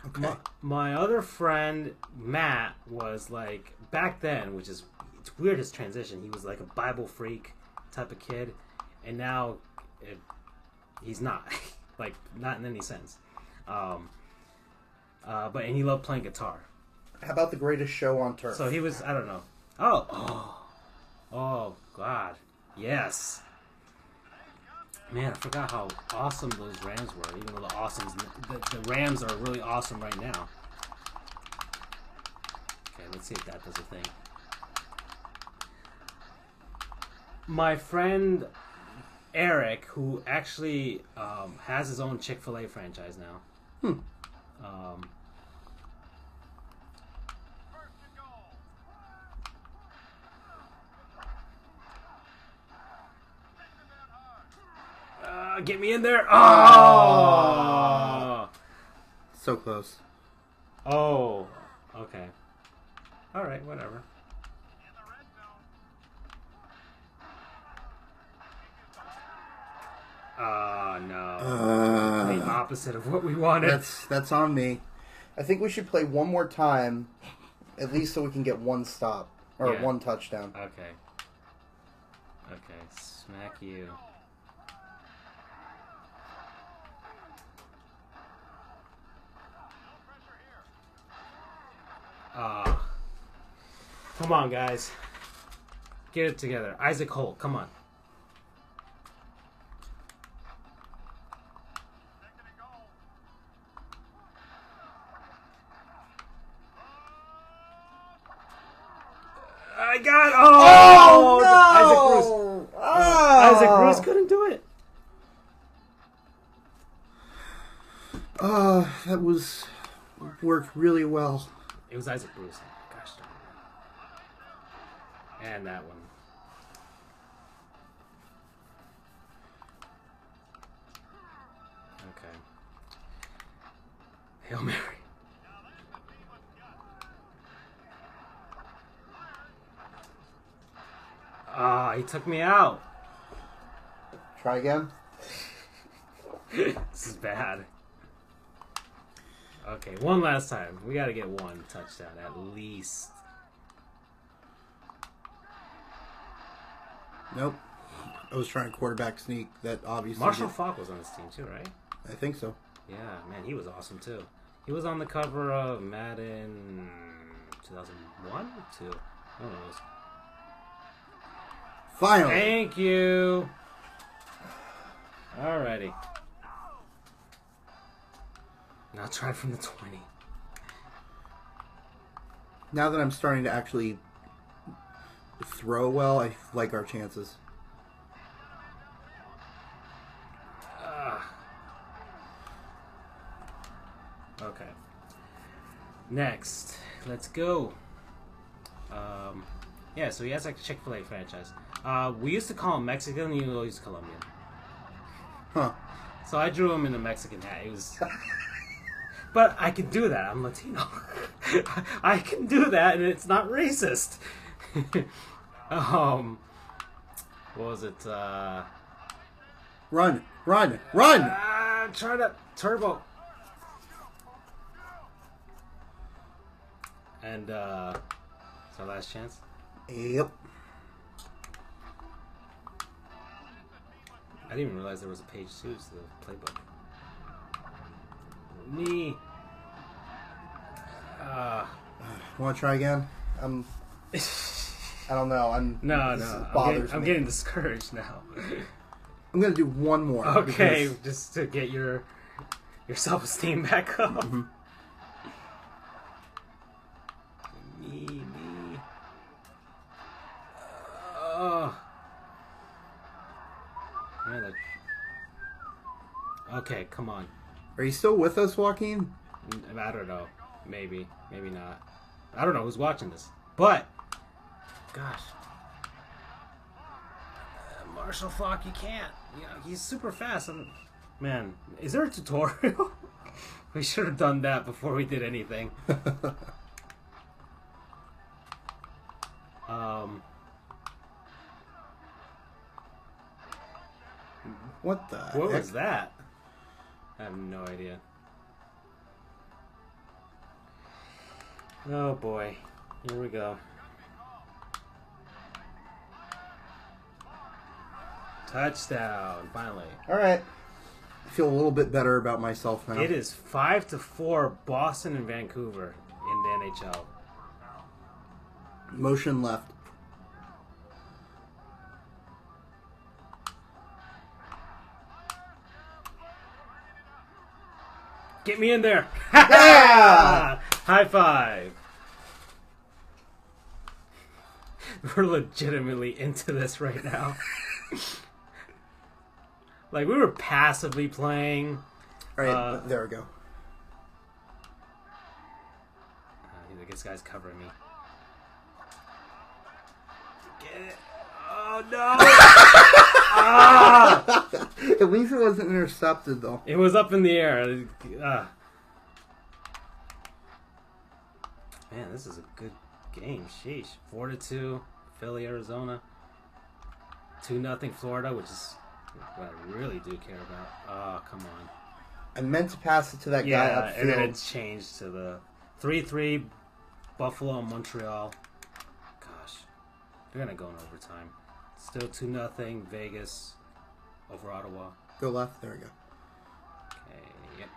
Okay. My other friend Matt was like... Back then, which is... It's weird his transition. He was like a Bible freak type of kid. And now... he's not. Like, not in any sense. But he loved playing guitar. How about the greatest show on turf? So he was, I don't know. Oh, God. Yes. Man, I forgot how awesome those Rams were. Even though the Rams are really awesome right now. Okay, let's see if that does a thing. My friend Eric, who actually has his own Chick-fil-A franchise now. Get me in there. Oh! So close. Oh, okay. All right, whatever. No. The opposite of what we wanted. That's on me. I think we should play one more time, at least so we can get one stop or one touchdown. Okay. Smack you. Come on, guys. Get it together. Isaac Holt, come on. I got... Oh, no! Isaac Bruce. Isaac Bruce couldn't do it. That worked really well. It was Isaac Bruce. Gosh darn it. And that one. Okay. Hail Mary. He took me out. Try again. This is bad. Okay, one last time. We gotta get one touchdown at least. Nope. I was trying quarterback sneak. That obviously. Marshall Faulk was on this team too, right? I think so. Yeah, man, he was awesome too. He was on the cover of Madden 2001 or 2. I don't know. Finally. Thank you. Alrighty. Now try from the 20. Now that I'm starting to actually throw well, I like our chances. Okay. Next, let's go. Yeah, so he has like a Chick-fil-A franchise. We used to call him Mexican, even though he's Colombian. Huh. So I drew him in the Mexican hat. He was, but I can do that. I'm Latino. I can do that, and it's not racist. What was it? Run! Try to turbo. And it's our last chance. Yep. I didn't even realize there was a page 2 to the playbook. Me. Want to try again? I don't know. I'm getting discouraged now. I'm gonna do one more. Okay, just to get your self-esteem back up. Mm-hmm. Me. Man, okay, come on. Are you still with us, Joaquin? I don't know. Maybe not. I don't know who's watching this. But, gosh. Marshall Falk, you can't. You know, he's super fast. Man, is there a tutorial? We should have done that before we did anything. What the What heck? was that? I have no idea. Oh boy. Here we go. Touchdown, finally. Alright. I feel a little bit better about myself now. It is 5-4 Boston and Vancouver in the NHL. Motion left. Get me in there. Yeah! High five. We're legitimately into this right now. Like, we were passively playing. Alright, there we go. This guy's covering me. Get it. Oh, no. At least it wasn't intercepted, though. It was up in the air. Man, this is a good game. Sheesh. 4-2, Philly, Arizona. 2-0 Florida, which is what I really do care about. Oh, come on. I meant to pass it to that guy upfield. And then it changed to the 3-3 Buffalo and Montreal. Gosh. They're going to go in overtime. Still 2-0 Vegas over Ottawa. Go left. There we go. Okay, yep.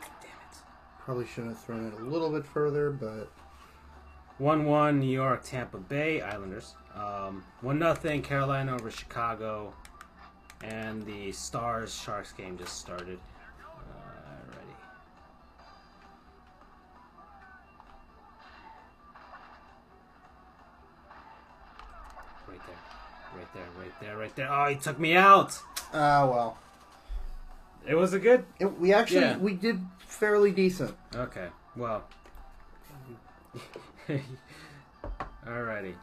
Damn it. Probably shouldn't have thrown it a little bit further, but... 1-1 New York, Tampa Bay Islanders. 1-0 Carolina over Chicago. And the Stars-Sharks game just started. Ready. Right there. Oh, he took me out. Well. It was a good... We did fairly decent. Okay, well. Alrighty.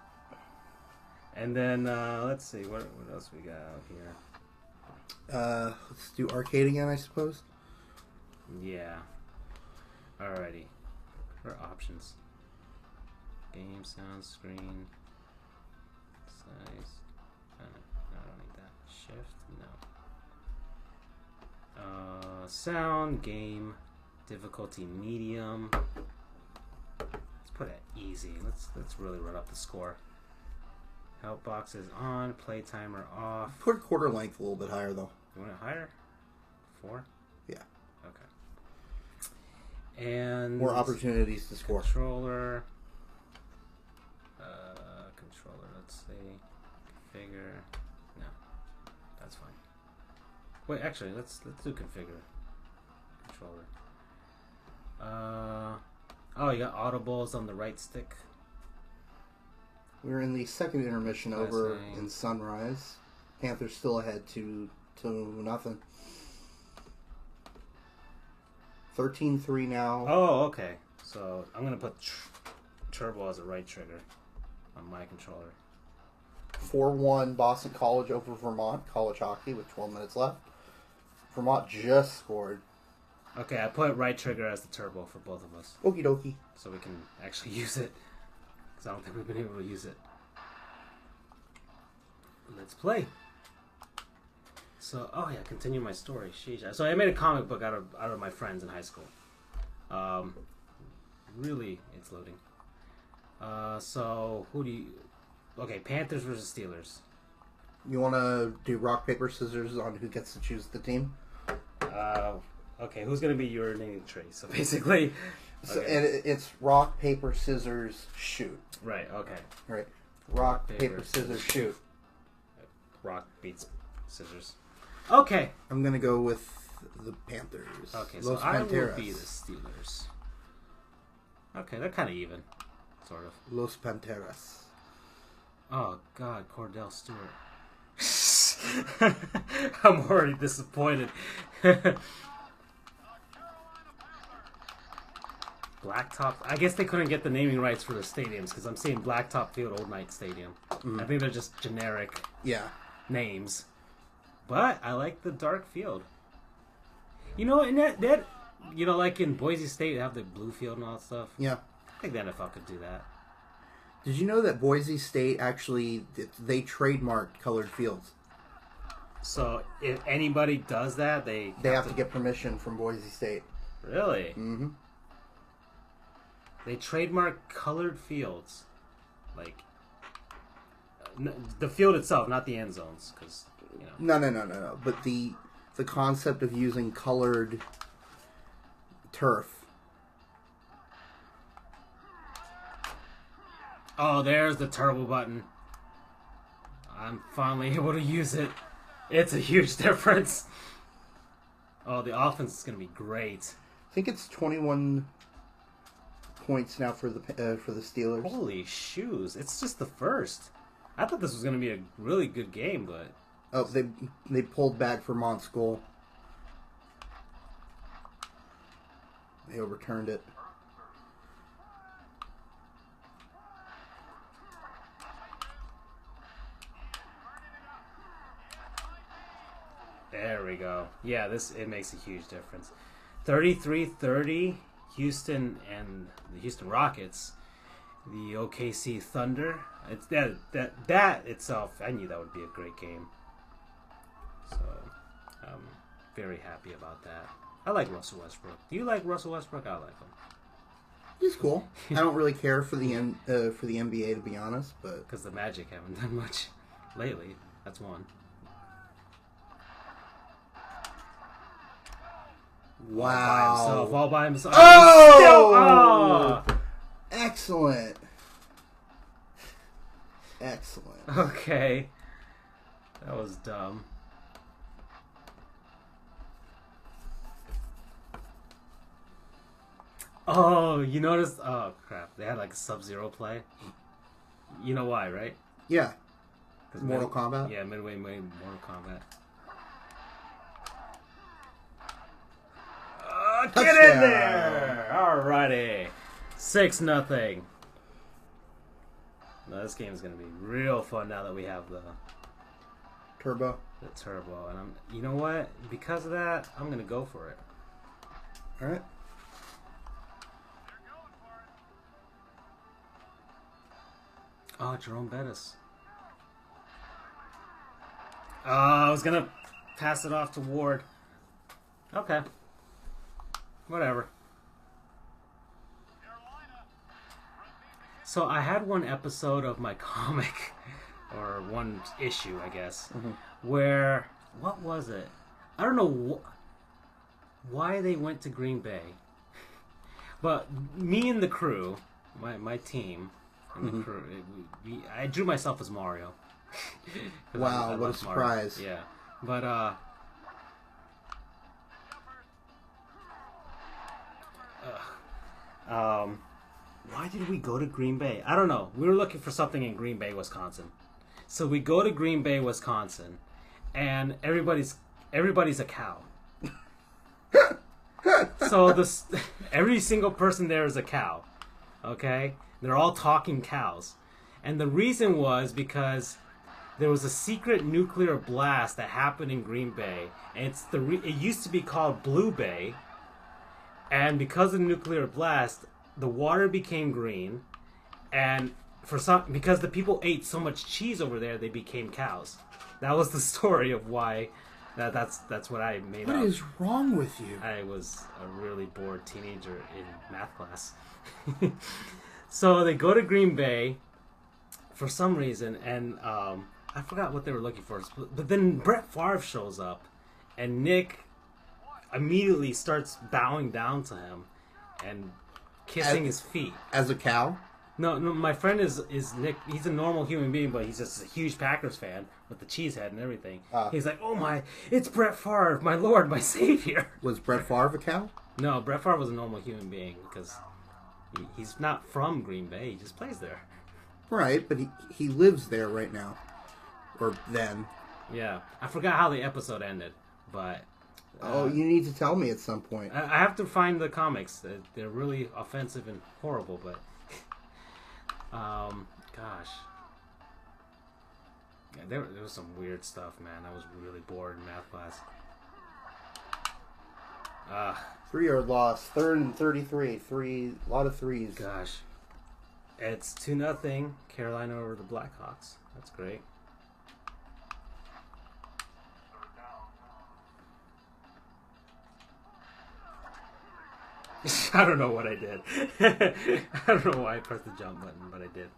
And then, let's see, what else we got out here? Let's do arcade again, I suppose. Yeah. Alrighty. What are options? Game, sound, screen, size. No, I don't need that. Shift? No. Sound, game, difficulty medium. Let's put it easy. Let's really run up the score. Help box is on. Play timer off. Put quarter length a little bit higher, though. You want it higher? 4? Yeah. Okay. And more opportunities to score. Controller. Let's see. Configure. that's fine. Wait, actually, let's do configure controller. Oh, you got audibles on the right stick. We're in the second intermission over in Sunrise. Panthers still ahead 2-0. 13-3 now. Oh, okay. So I'm gonna put turbo as a right trigger on my controller. 4-1 Boston College over Vermont college hockey with 12 minutes left. Vermont just scored. Okay, I put right trigger as the turbo for both of us. Okie dokie. So we can actually use it. Because I don't think we've been able to use it. Let's play. So, oh yeah, continue my story. Sheesh. So I made a comic book out of my friends in high school. Really, it's loading. So who do you... Okay, Panthers versus Steelers. You want to do rock, paper, scissors on who gets to choose the team? Okay, who's going to be your naming tree? So basically... So, and it's rock, paper, scissors, shoot. Right, okay. Right. Rock, paper, scissors, shoot. Rock beats scissors. Okay. I'm going to go with the Panthers. Okay, so I will be the Steelers. Okay, they're kind of even. Sort of. Los Panteras. Oh, God, Cordell Stewart. I'm already disappointed. Blacktop. I guess they couldn't get the naming rights for the stadiums because I'm seeing Blacktop Field, Old Knight Stadium. I think they're just generic names. But I like the dark field. You know, and that you know, like in Boise State, you have the blue field and all that stuff. Yeah. I think the NFL could do that. Did you know that Boise State actually, they trademarked colored fields? So if anybody does that, they have to get permission from Boise State. Really? Mm-hmm. They trademark colored fields, like the field itself, not the end zones, because you know. No. But the concept of using colored turf. Oh, there's the turbo button. I'm finally able to use it. It's a huge difference. Oh, the offense is going to be great. I think it's 21 points now for the Steelers. Holy shoes! It's just the first. I thought this was going to be a really good game, but oh, they pulled back Vermont's goal. They overturned it. There we go. Yeah, it makes a huge difference. 33-30, Houston and the Houston Rockets. The OKC Thunder. It's that itself, I knew that would be a great game. So, I'm very happy about that. I like Russell Westbrook. Do you like Russell Westbrook? I like him. He's cool. I don't really care for the NBA, to be honest, but because the Magic haven't done much lately. That's one. Wow! All by himself. Oh! Excellent. Okay, that was dumb. Oh, you noticed? Oh crap! They had like a Sub-Zero play. You know why, right? Yeah. Mortal Kombat. Yeah, Midway made Mortal Kombat. Get in there! Alrighty. 6-0. Now, this game is going to be real fun now that we have the turbo. And you know what? Because of that, I'm going to go for it. All right. Oh, Jerome Bettis. I was going to pass it off to Ward. Okay. Whatever. So I had one episode of my comic, or one issue, I guess, where, what was it? I don't know why they went to Green Bay, but me and the crew, my team, and the crew, I drew myself as Mario. Wow, what a surprise. Yeah. But why did we go to Green Bay? I don't know. We were looking for something in Green Bay, Wisconsin. So we go to Green Bay, Wisconsin, and everybody's a cow. So every single person there is a cow. Okay? They're all talking cows. And the reason was because there was a secret nuclear blast that happened in Green Bay. And it used to be called Blue Bay. And because of the nuclear blast, the water became green. And because the people ate so much cheese over there, they became cows. That was the story of why. That's what I made up. What is wrong with you? I was a really bored teenager in math class. So they go to Green Bay for some reason, and I forgot what they were looking for. But then Brett Favre shows up, and Nick immediately starts bowing down to him and kissing his feet. As a cow? No, my friend is Nick. He's a normal human being, but he's just a huge Packers fan with the cheese head and everything. He's like, oh my, it's Brett Favre, my Lord, my Savior. Was Brett Favre a cow? No, Brett Favre was a normal human being because he's not from Green Bay. He just plays there. Right, but he lives there right now. Or then. Yeah. I forgot how the episode ended, but... you need to tell me at some point. I have to find the comics. They're really offensive and horrible, but... gosh. Yeah, there was some weird stuff, man. I was really bored in math class. 3-yard loss. 3rd and 33. A lot of threes. Gosh. It's 2-0 Carolina over the Blackhawks. That's great. I don't know what I did. I don't know why I pressed the jump button, but I did.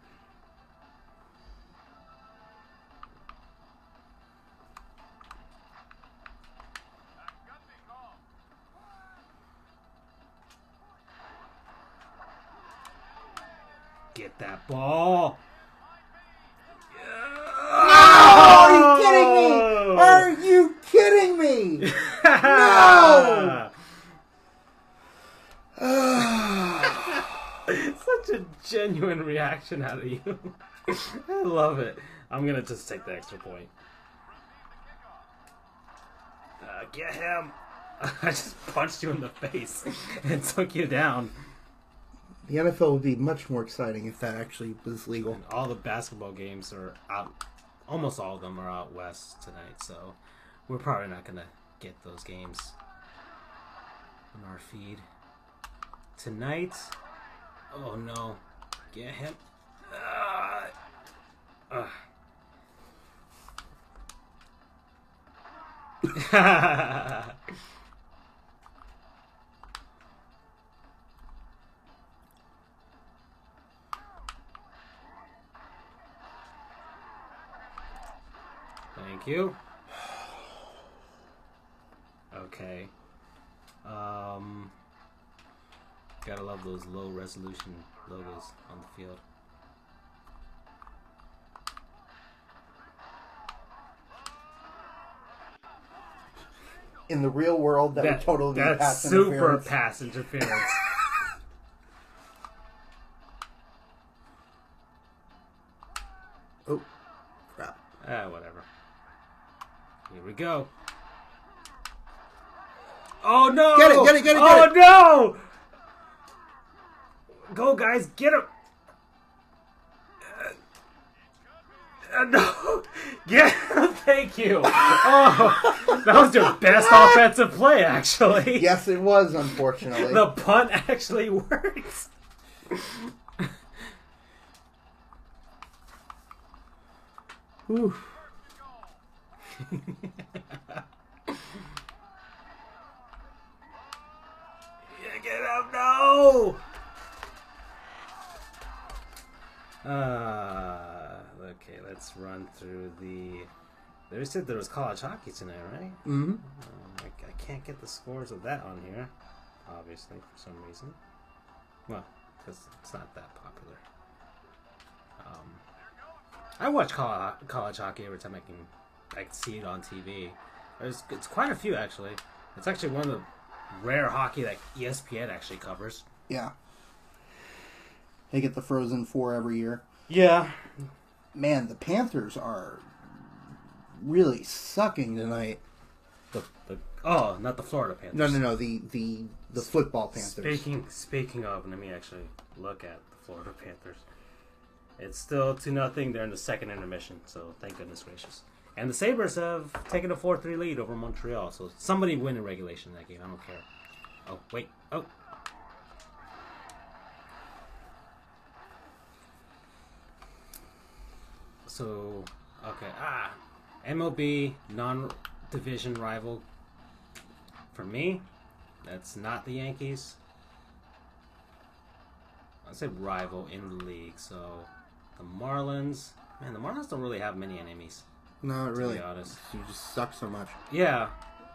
Get that ball. Oh, are you kidding me? No! Such a genuine reaction out of you. I love it. I'm going to just take the extra point. Get him. I just punched you in the face and took you down. The NFL would be much more exciting if that actually was legal. And all the basketball games are out. Almost all of them are out west tonight, so we're probably not going to get those games on our feed. Tonight, oh no, get him. Thank you. Okay. Gotta love those low resolution logos on the field. In the real world, that would totally be that's pass super interference. pass interference. Oh, crap. Whatever. Here we go. Oh no! Get it! Oh no! Go, guys, get him! No! Get him! Thank you! Oh, that was your best offensive play, actually. Yes, it was, unfortunately. The punt actually worked. Whew. Yeah, get him! No! Okay, let's run through the... They said there was college hockey tonight, right? Mm-hmm. I can't get the scores of that on here, obviously, for some reason. Well, because it's not that popular. I watch college hockey every time I can I see it on TV. It's quite a few actually. It's actually one of the rare hockey that ESPN actually covers. Yeah. They get the Frozen Four every year. Yeah. Man, the Panthers are really sucking tonight. Not the Florida Panthers. No. The football Panthers. Speaking of, let me actually look at the Florida Panthers. It's still 2-0. They're in the second intermission, so thank goodness gracious. And the Sabres have taken a 4-3 lead over Montreal, so somebody win in regulation in that game. I don't care. Oh, wait. Oh. So, okay. MLB non-division rival. For me, that's not the Yankees. I said rival in the league, so the Marlins. Man, the Marlins don't really have many enemies. No, really. To be honest. You just suck so much. Yeah,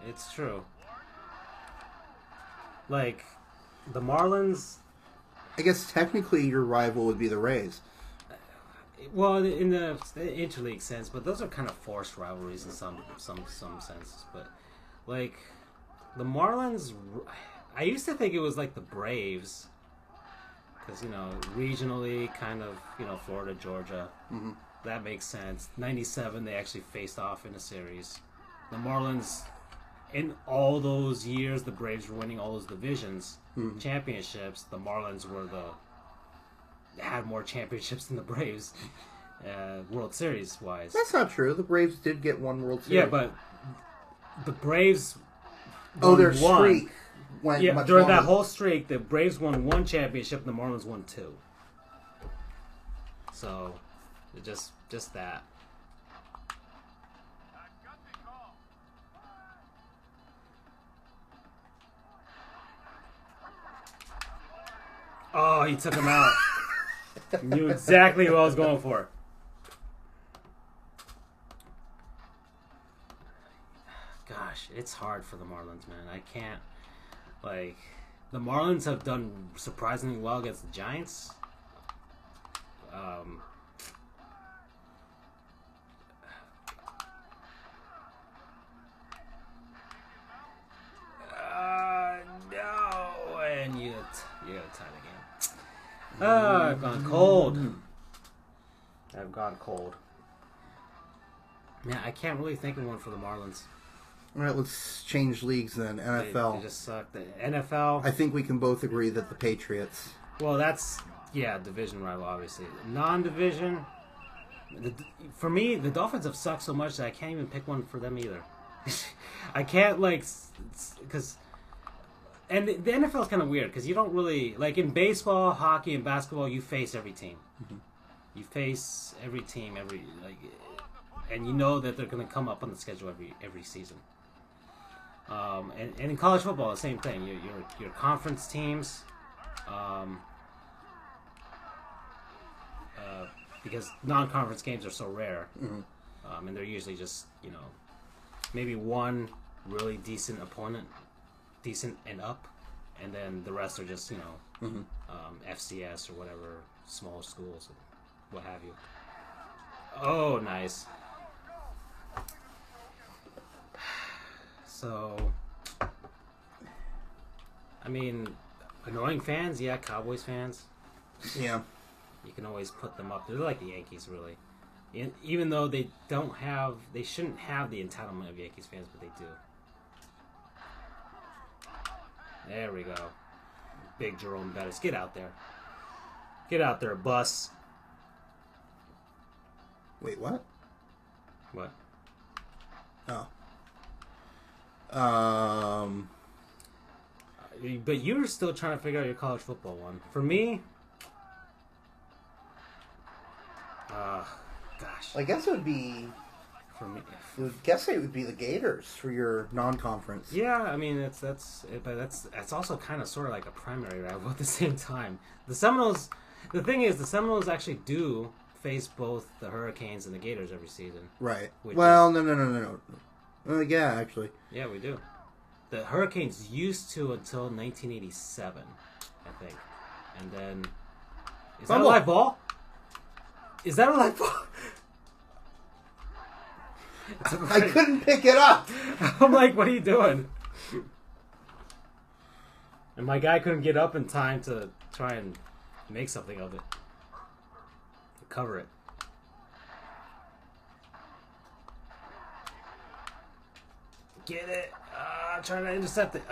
it's true. Like, the Marlins... I guess technically your rival would be the Rays. Well, in the interleague sense, but those are kind of forced rivalries in some senses. But, like, the Marlins... I used to think it was like the Braves. Because, regionally, kind of, Florida, Georgia. Mm-hmm. That makes sense. 97, they actually faced off in a series. The Marlins, in all those years, the Braves were winning all those divisions, championships. The Marlins had more championships than the Braves, World Series wise. That's not true. The Braves did get one World Series. Yeah, but the Braves their streak went much during longer. that whole streak, the Braves won one championship and the Marlins won two. So... Just that. Oh, he took him out. Knew exactly what I was going for. Gosh, it's hard for the Marlins, man. I can't. Like, the Marlins have done surprisingly well against the Giants. No, and you gotta tie the game. I've gone cold. I've gone cold. Man, I can't really think of one for the Marlins. All right, let's change leagues then. NFL. They just suck. The NFL. I think we can both agree that the Patriots. Well, that's division rival, obviously. Non-division. For me, the Dolphins have sucked so much that I can't even pick one for them either. I can't because. And the NFL is kind of weird because you don't really in baseball, hockey, and basketball. You face every team. Mm-hmm. You face every team and you know that they're going to come up on the schedule every season. And in college football, the same thing. Your conference teams, because non-conference games are so rare, and they're usually just maybe one really decent opponent. Decent and up, and then the rest are just FCS or whatever, small schools, what have you. Oh, nice. So, I mean, annoying fans, Cowboys fans. Yeah, you can always put them up. They're like the Yankees, really. Even though they shouldn't have the entitlement of Yankees fans, but they do. There we go. Big Jerome Bettis. Get out there. Get out there, bus. Wait, what? What? Oh. But you're still trying to figure out your college football one. For me... gosh. I guess it would be... For me... I would guess it would be the Gators for your non-conference. Yeah, I mean that's also kind of sort of like a primary rival at the same time. The Seminoles, the thing is, the Seminoles actually do face both the Hurricanes and the Gators every season. Right. Well, no. Yeah, actually. Yeah, we do. The Hurricanes used to until 1987, I think, and then is that a live ball? Is that a live ball? I couldn't pick it up. I'm like, what are you doing? And my guy couldn't get up in time to try and make something of it. Cover it. Get it. Trying to intercept it.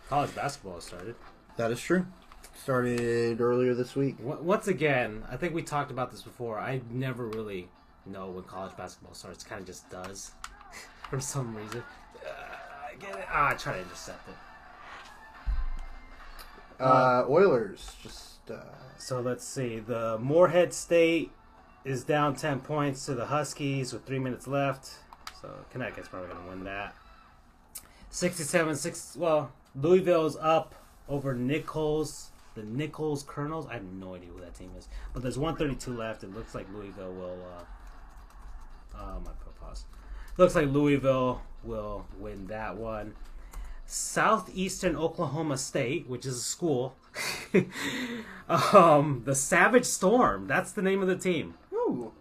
College basketball started. That is true. Started earlier this week. Once again, I think we talked about this before. I never really know when college basketball starts. It kind of just does. For some reason. I get it. I try to intercept it. Oilers just... So let's see. The Morehead State is down 10 points to the Huskies with 3 minutes left. So Connecticut's probably going to win that. 67-6. Well, Louisville's up over Nichols. The Nichols Colonels. I have no idea who that team is. But there's 132 left. It looks like Louisville will... Looks like Louisville will win that one. Southeastern Oklahoma State, which is a school. The Savage Storm. That's the name of the team. Ooh.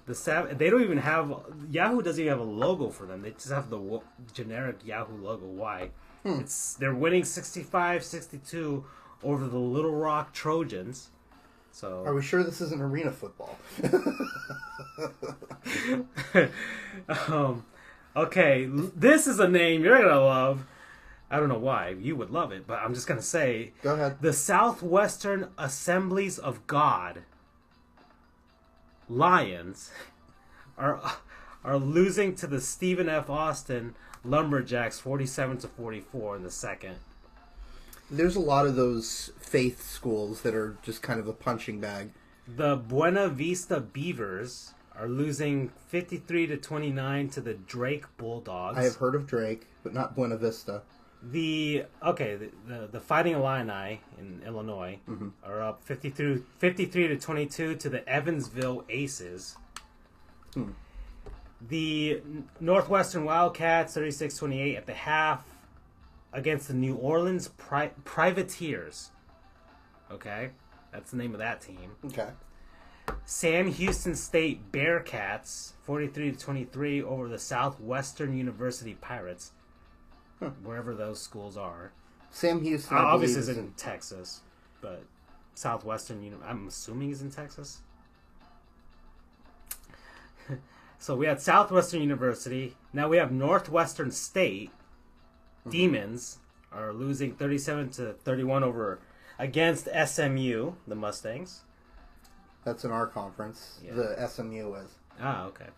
They don't even have... Yahoo doesn't even have a logo for them. They just have the generic Yahoo logo. Why? They're winning 65-62 over the Little Rock Trojans. So are we sure this isn't arena football? Okay, this is a name you're going to love. I don't know why. You would love it, but I'm just going to say... Go ahead. The Southwestern Assemblies of God Lions are losing to the Stephen F. Austin Lumberjacks 47-44 in the second. There's a lot of those faith schools that are just kind of a punching bag. The Buena Vista Beavers are losing 53-29 to the Drake Bulldogs. I have heard of Drake, but not Buena Vista. The Fighting Illini in Illinois are up 53-22 to the Evansville Aces. The Northwestern Wildcats 36-28 at the half against the New Orleans Privateers. Okay, that's the name of that team. Okay. Sam Houston State Bearcats 43-23 over the Southwestern University Pirates. Wherever those schools are. Sam Houston obviously is in Texas, but Southwestern I'm assuming is in Texas. So we had Southwestern University. Now we have Northwestern State. Demons are losing 37-31 against SMU, the Mustangs. That's in our conference. Yeah. The SMU is. Okay.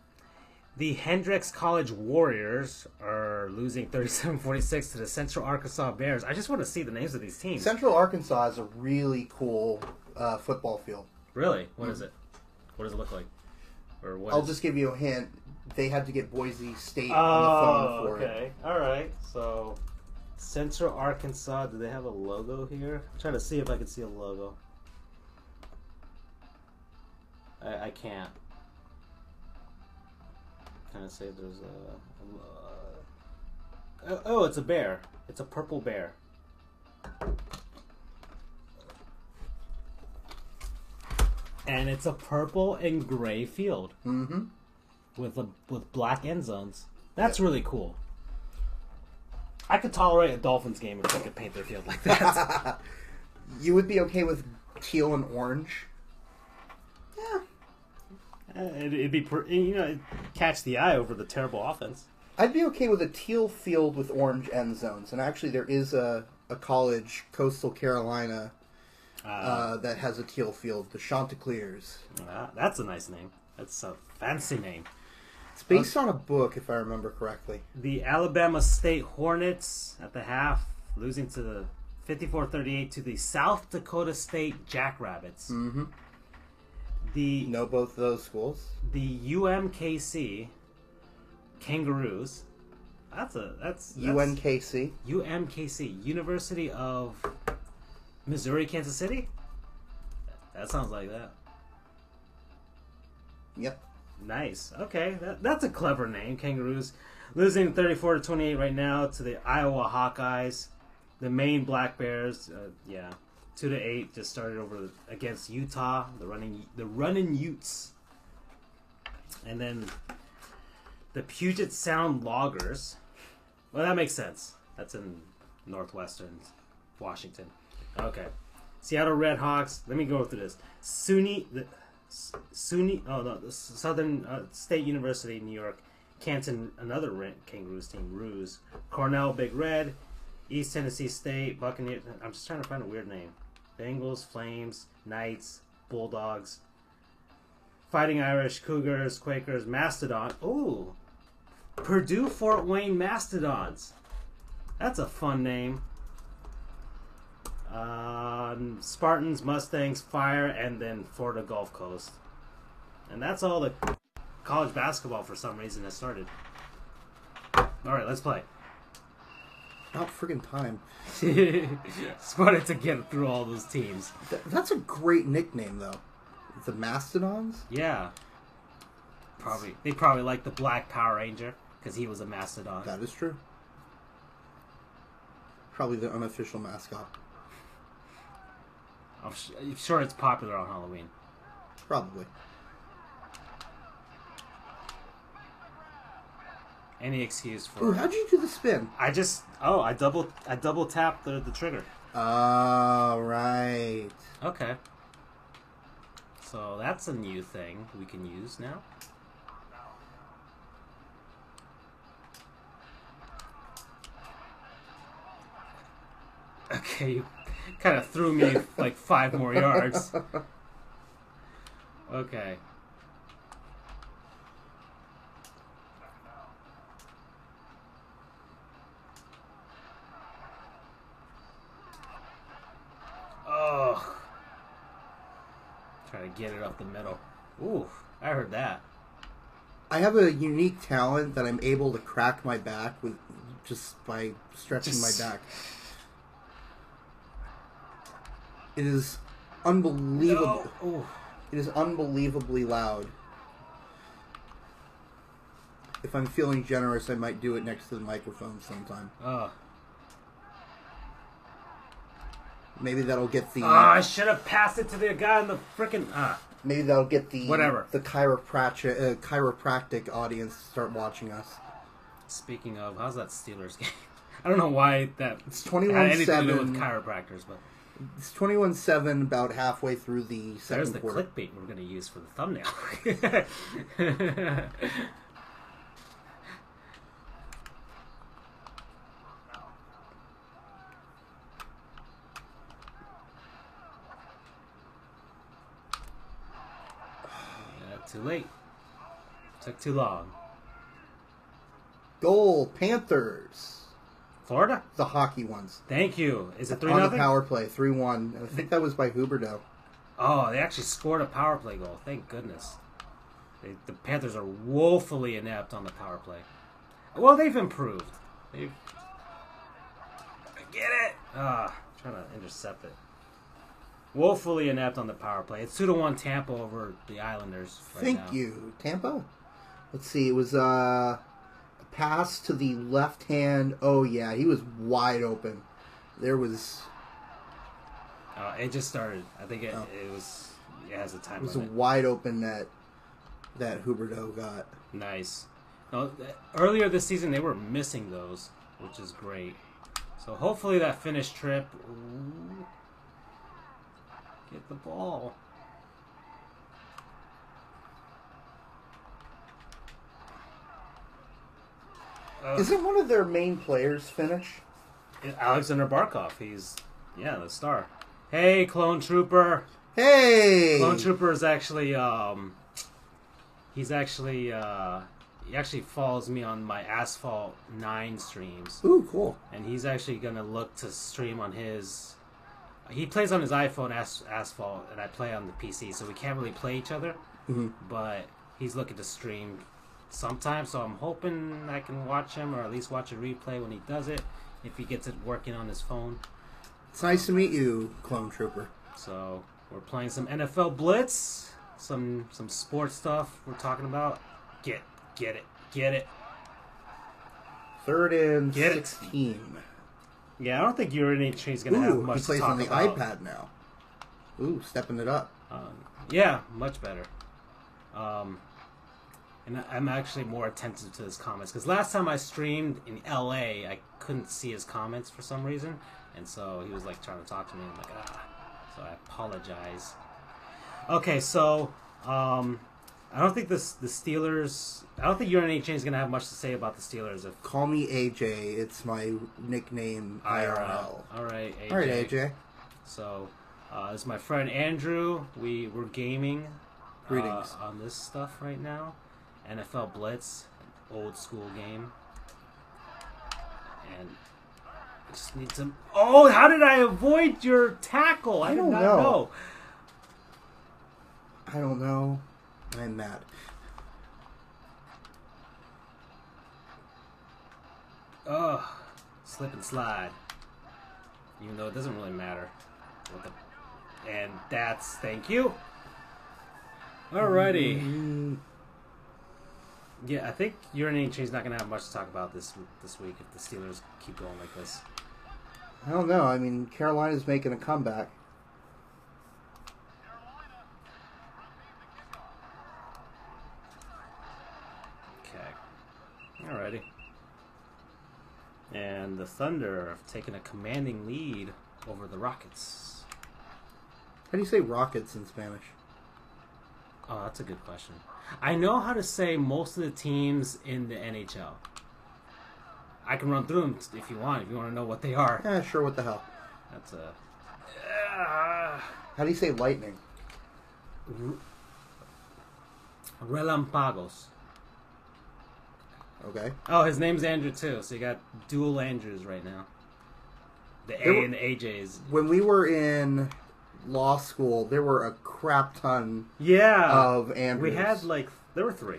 The Hendrix College Warriors are losing 37-46 to the Central Arkansas Bears. I just want to see the names of these teams. Central Arkansas is a really cool football field. Really? What is it? What does it look like? Or what? I'll just give you a hint. They had to get Boise State on the phone for it. Okay. All right. So, Central Arkansas, do they have a logo here? I'm trying to see if I can see a logo. I can't. Kind of say there's a it's a bear. It's a purple bear. And it's a purple and gray field. With black end zones. That's really cool. I could tolerate a Dolphins game if they could paint their field like that. You would be okay with teal and orange? Yeah. It'd be, it'd catch the eye over the terrible offense. I'd be okay with a teal field with orange end zones. And actually, there is a college, Coastal Carolina, that has a teal field, the Chanticleers. That's a nice name. That's a fancy name. It's based on a book, if I remember correctly. The Alabama State Hornets at the half, losing to the 54-38 to the South Dakota State Jackrabbits. Know both of those schools? The UMKC Kangaroos. That's UMKC. UMKC, University of Missouri, Kansas City. That sounds like that. Yep. Nice. Okay, that's a clever name. Kangaroos losing 34-28 right now to the Iowa Hawkeyes, the Maine Black Bears. Yeah. 2-8 just started over against Utah, the running Utes. And then the Puget Sound Loggers. Well, that makes sense. That's in northwestern Washington. Okay. Seattle Redhawks. Let me go through this. The Southern State University, New York. Canton, another Kangaroos team. Ruse. Cornell, Big Red. East Tennessee State, Buccaneers. I'm just trying to find a weird name. Bengals, Flames, Knights, Bulldogs. Fighting Irish, Cougars, Quakers, Mastodon. Ooh. Purdue Fort Wayne Mastodons. That's a fun name. Spartans, Mustangs, Fire, and then Florida Gulf Coast. And that's all the college basketball for some reason has started. Alright, let's play. About friggin' time. Just wanted to get through all those teams. That's a great nickname, though. The Mastodons? Yeah. They probably like the Black Power Ranger because he was a mastodon. That is true. Probably the unofficial mascot. I'm sure it's popular on Halloween. Probably. Any excuse for. Ooh, how'd you do the spin? I double tapped the trigger. Oh, right. Okay. So that's a new thing we can use now. Okay, you kind of threw me like 5 more yards. Okay. Oh. Try to get it up the middle. Ooh, I heard that. I have a unique talent that I'm able to crack my back with just by stretching my back. It is unbelievable. No. It is unbelievably loud. If I'm feeling generous, I might do it next to the microphone sometime. Maybe that'll get the... I should have passed it to the guy in the frickin'... Maybe that'll get the... Whatever. The chiropractic audience to start watching us. Speaking of, how's that Steelers game? I don't know why that... It's had anything to do 21-7. with chiropractors, but... It's 21-7 about halfway through the second quarter. There's the clickbait we're going to use for the thumbnail. Too late. Took too long. Goal, Panthers. Florida? The hockey ones. Thank you. Is it 3-0? On the power play, 3-1. I think that was by Huberdeau. Oh, they actually scored a power play goal. Thank goodness. The Panthers are woefully inept on the power play. Well, they've improved. Get it! Trying to intercept it. Woefully inept on the power play. It's 2-1 Tampa over the Islanders right now. Thank you, Tampa. Let's see. It was a pass to the left hand. Oh yeah, he was wide open. There was. It just started. I think it was. It has a time limit. It was a wide open net that Huberdeau got. Nice. No, earlier this season they were missing those, which is great. So hopefully that finish trip. Ooh, get the ball. Isn't one of their main players Finnish? Alexander Barkov. He's, the star. Hey, Clone Trooper. Hey! Clone Trooper is actually, he actually follows me on my Asphalt 9 streams. Ooh, cool. And he's actually going to look to stream on his... He plays on his iPhone Asphalt, and I play on the PC, so we can't really play each other. Mm-hmm. But he's looking to stream sometime, so I'm hoping I can watch him, or at least watch a replay when he does it, if he gets it working on his phone. It's nice to meet you, Clone Trooper. So we're playing some NFL Blitz, some sports stuff we're talking about. Get it. 3rd and Get it. 16. Yeah, I don't think UNH's going to have much he plays to talk on the about. iPad now. Ooh, stepping it up. Yeah, much better. And I'm actually more attentive to his comments because last time I streamed in LA, I couldn't see his comments for some reason, and so he was like trying to talk to me. I'm like, so I apologize. Okay, so I don't think the Steelers. I don't think UNH is gonna have much to say about the Steelers. Call me AJ. It's my nickname IRL. All right, AJ. All right, AJ. So this is my friend Andrew. We're gaming. Greetings. On this stuff right now. NFL Blitz, old school game. And I just need some... Oh, how did I avoid your tackle? I don't know. I don't know. I'm mad. Ugh. Slip and slide. Even though it doesn't really matter. And that's... Thank you. Alrighty. Yeah, I think UNH is not going to have much to talk about this week if the Steelers keep going like this. I don't know. I mean, Carolina's making a comeback. Okay. Alrighty. And the Thunder have taken a commanding lead over the Rockets. How do you say Rockets in Spanish? Oh, that's a good question. I know how to say most of the teams in the NHL. I can run through them if you want to know what they are. Yeah, sure, what the hell. That's a... How do you say lightning? Relampagos. Okay. Oh, his name's Andrew too, so you got dual Andrews right now. The A and the AJs. When we were in law school, there were a crap ton of Andrews. We had there were 3.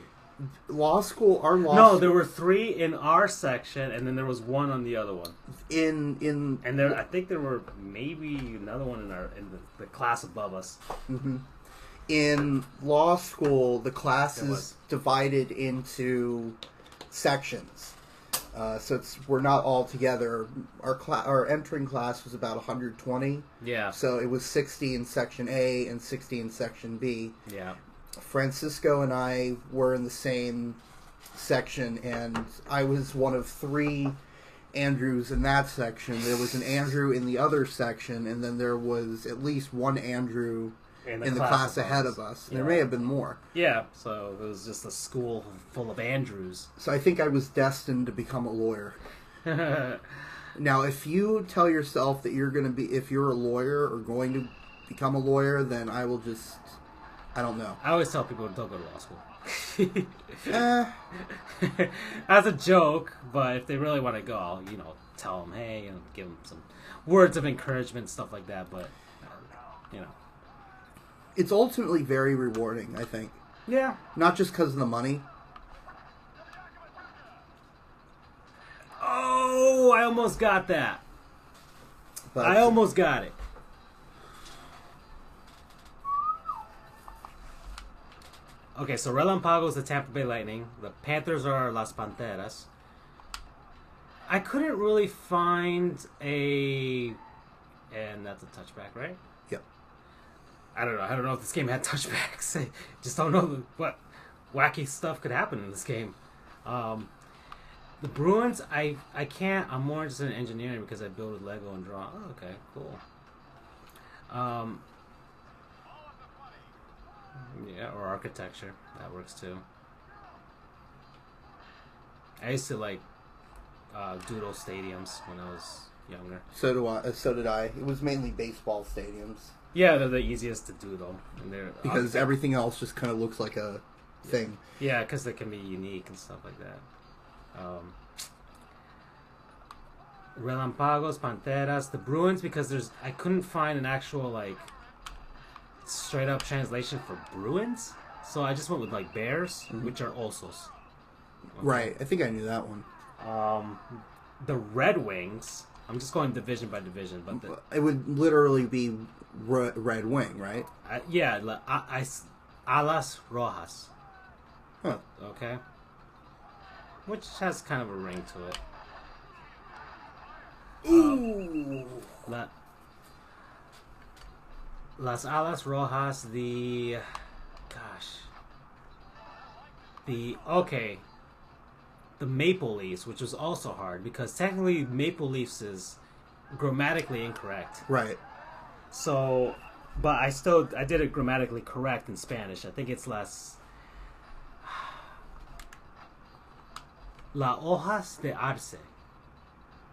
There were 3 in our section, and then there was 1 on the other one. I think there were maybe another one in the class above us. Mm-hmm. In law school, the class is divided into sections. So we're not all together. Our entering class was about 120. Yeah. So it was 60 in section A and 60 in section B. Yeah. Francisco and I were in the same section, and I was one of 3 Andrews in that section. There was an Andrew in the other section, and then there was at least one Andrew in the class ahead of us. There may have been more. Yeah, so it was just a school full of Andrews. So I think I was destined to become a lawyer. Now, if you tell yourself that if you're a lawyer or going to become a lawyer, then I will just, I don't know. I always tell people don't go to law school. As a joke, but if they really want to go, I'll, tell them, hey, give them some words of encouragement, stuff like that, but, It's ultimately very rewarding, I think. Yeah. Not just because of the money. Oh, I almost got that. But I almost got it. Okay, so Relampagos, the Tampa Bay Lightning. The Panthers are Las Panteras. I couldn't really find and that's a touchback, right? Yep. I don't know if this game had touchbacks. I just don't know what wacky stuff could happen in this game. The Bruins, I can't. I'm more interested in engineering because I build with Lego and draw. Oh, okay, cool. Yeah, or architecture. That works too. I used to doodle stadiums when I was younger. So did I. It was mainly baseball stadiums. Yeah, they're the easiest to doodle. And because everything else just kind of looks like a thing. Yeah, because they can be unique and stuff like that. Relampagos, Panteras, the Bruins, because I couldn't find an actual straight up translation for Bruins, so I just went with Bears, which are Osos. Okay. Right, I think I knew that one. The Red Wings. I'm just going division by division, but it would literally be Red Wing, right? Alas Rojas. Huh. Okay. Which has kind of a ring to it. Ooh! La, Las Alas Rojas, the Maple Leafs, which was also hard because technically Maple Leafs is grammatically incorrect. Right. So, but I did it grammatically correct in Spanish. I think it's La Hojas de Arce,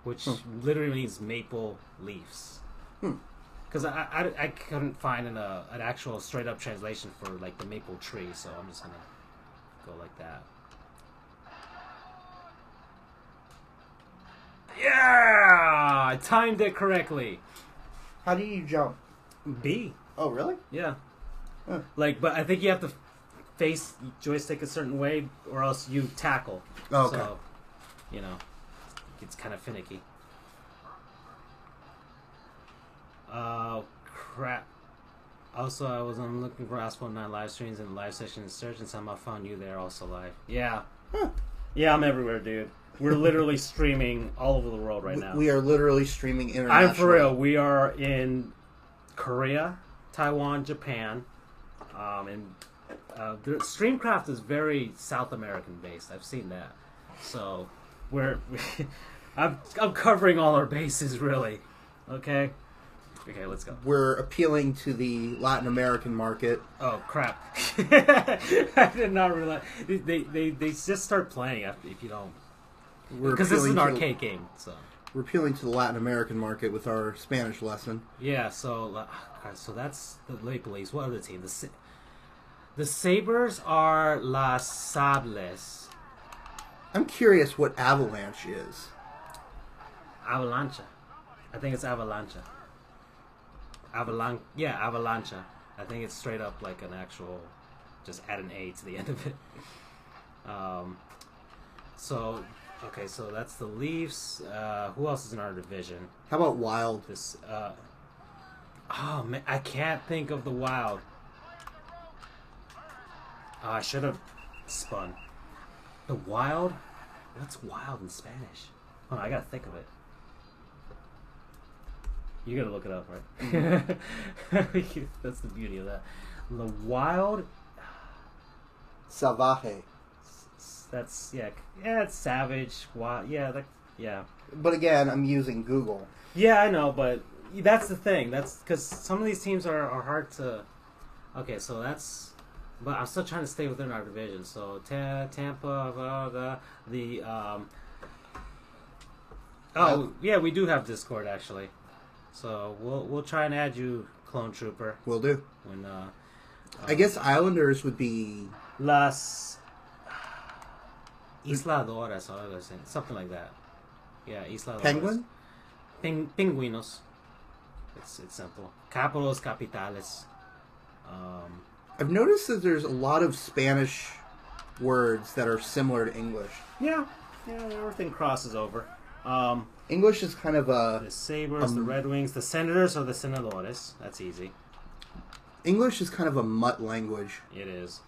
which literally means maple leaves. Because I couldn't find an actual straight up translation for like the maple tree, so I'm just gonna go like that. Yeah, I timed it correctly. How do you jump? B. Oh, really? Yeah. Huh. But I think you have to face joystick a certain way, or else you tackle. Oh, okay. So, it's kind of finicky. Crap. Also, I was looking for Asphalt 9 live streams and live session search, and somehow found you there also live. Yeah. Huh. Yeah, I'm everywhere, dude. We're literally streaming all over the world right now. We are literally streaming internationally. I'm for real. We are in Korea, Taiwan, Japan, and the Streamcraft is very South American based. I've seen that, so I'm covering all our bases really. Okay, let's go. We're appealing to the Latin American market. Oh crap! I did not realize they just start playing if you don't. Because this is an arcade game, so we're appealing to the Latin American market with our Spanish lesson. Yeah, so that's the Maple Leafs. What other team? The Sabres are Las Sables. I'm curious what Avalanche is. Avalancha. I think it's Avalancha. Avalancha. I think it's straight up like an actual, just add an A to the end of it. So that's the Leafs. Who else is in our division? How about Wild? Oh man, I can't think of the Wild. I should have spun. The Wild? What's Wild in Spanish? Oh, I gotta think of it. You gotta look it up, right? That's the beauty of that. The Wild. Salvaje. That's it's savage. Wild. Yeah. But again, I'm using Google. Yeah, I know, but that's the thing. That's because some of these teams are hard to. Okay, so that's. But I'm still trying to stay within our division. So Tampa, yeah, we do have Discord actually. So we'll try and add you, Clone Trooper. Will do. When I guess Islanders would be Las Isladoras, or something like that. Yeah, Isladoras. Penguin. Pingüinos. It's simple. Capitals, capitales. I've noticed that there's a lot of Spanish words that are similar to English. Yeah, everything crosses over. English is kind of a... The Sabres, the Red Wings, the Senators, or the Senadores. That's easy. English is kind of a mutt language. It is.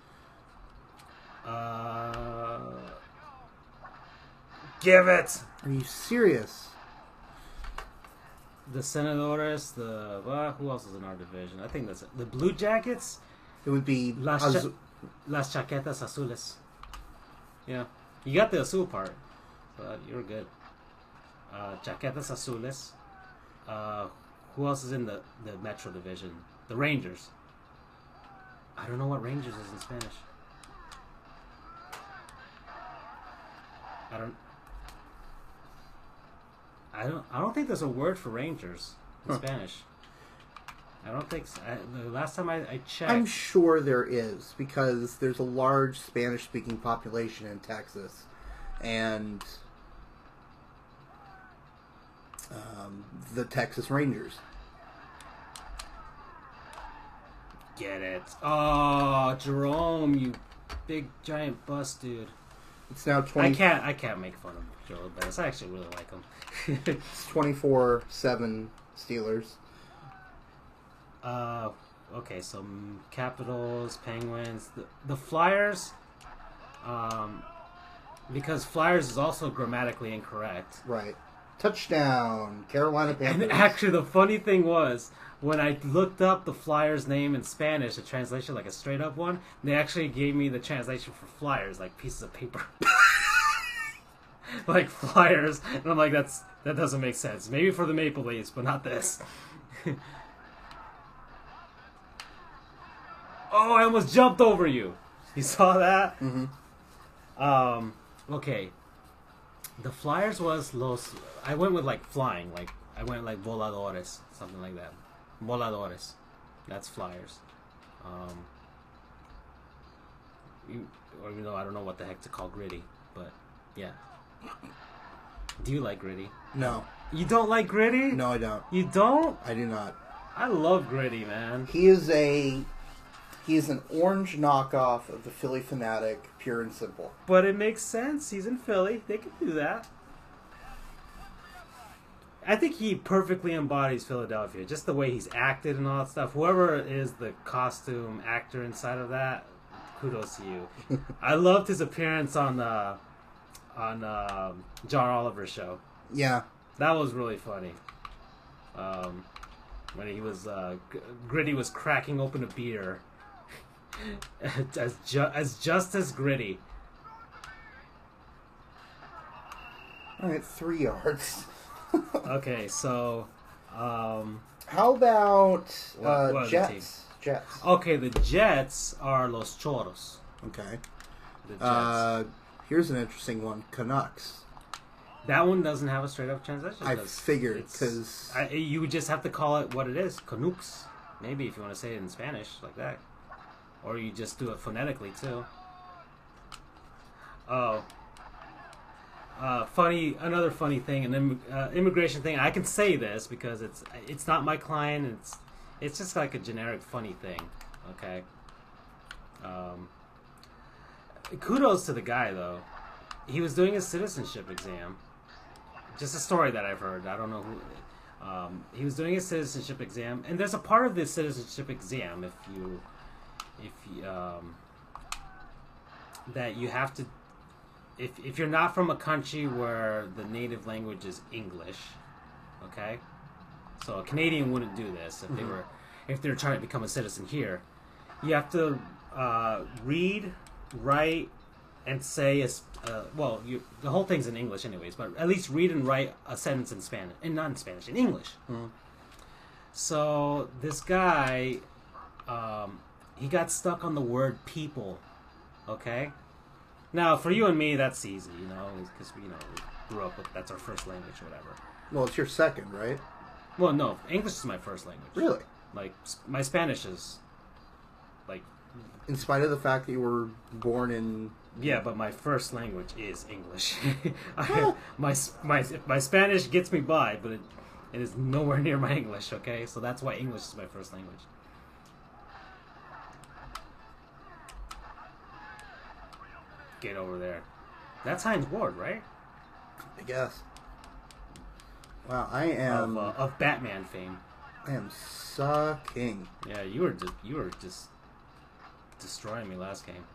Give it! Are you serious? The Senadores, who else is in our division? I think that's it. The Blue Jackets? It would be... Las Chaquetas Azules. Yeah. You got the Azul part. So you're good. Chaquetas Azules. Who else is in the Metro division? The Rangers. I don't know what Rangers is in Spanish. I don't think there's a word for Rangers in Spanish. I don't think so. The last time I checked... I'm sure there is, because there's a large Spanish-speaking population in Texas. And the Texas Rangers. Get it. Oh, Jerome, you big giant bust dude. It's now 20... I can't make fun of Joe Bettis. I actually really like him. It's 24-7 Steelers. Okay, so Capitals, Penguins, the Flyers, because Flyers is also grammatically incorrect. Right. Touchdown, Carolina Panthers. And actually, the funny thing was, when I looked up the Flyers name in Spanish, the translation, like a straight up one, they actually gave me the translation for Flyers, like pieces of paper. Like Flyers. And I'm like, that doesn't make sense. Maybe for the Maple Leafs, but not this. Oh, I almost jumped over you. You saw that? Mm-hmm. Okay. The Flyers was los... I went with like flying. Like I went like voladores. Something like that. Voladores. That's Flyers. Even though I don't know what the heck to call Gritty. But, yeah. Do you like Gritty? No. You don't like Gritty? No, I don't. You don't? I do not. I love Gritty, man. He is an orange knockoff of the Philly Fanatic, pure and simple. But it makes sense. He's in Philly. They can do that. I think he perfectly embodies Philadelphia. Just the way he's acted and all that stuff. Whoever is the costume actor inside of that, kudos to you. I loved his appearance on John Oliver's show. Yeah. That was really funny. When he was Gritty was cracking open a beer as just as Gritty. All right, 3 yards. Okay, so how about what Jets? Jets. Okay, the Jets are Los Choros. Okay. The Jets. Here's an interesting one. Canucks. That one doesn't have a straight up translation. I figured because you would just have to call it what it is, Canucks. Maybe if you want to say it in Spanish like that, or you just do it phonetically too. Oh, another funny thing, an immigration thing. I can say this because it's not my client. It's just like a generic funny thing. Okay. Kudos to the guy though. He was doing his citizenship exam. Just a story that I've heard. I don't know who. He was doing his citizenship exam, and there's a part of this citizenship exam that you have to. If you're not from a country where the native language is English, okay, so a Canadian wouldn't do this if they were trying to become a citizen here. You have to read, write, and say the whole thing's in English anyways, but at least read and write a sentence in Spanish, and not in Spanish, in English. Mm. So this guy, he got stuck on the word people. Okay. Now for you and me, that's easy, because we grew up with that's our first language or whatever. Well, it's your second, right? Well, no, English is my first language. Really? Like my Spanish is, like. In spite of the fact that you were born in. Yeah, but my first language is English. My Spanish gets me by, but it is nowhere near my English, okay? So that's why English is my first language. Get over there. That's Heinz Ward, right? I guess. Wow, I am... Of Batman fame. I am sucking. Yeah, you were just destroying me last game.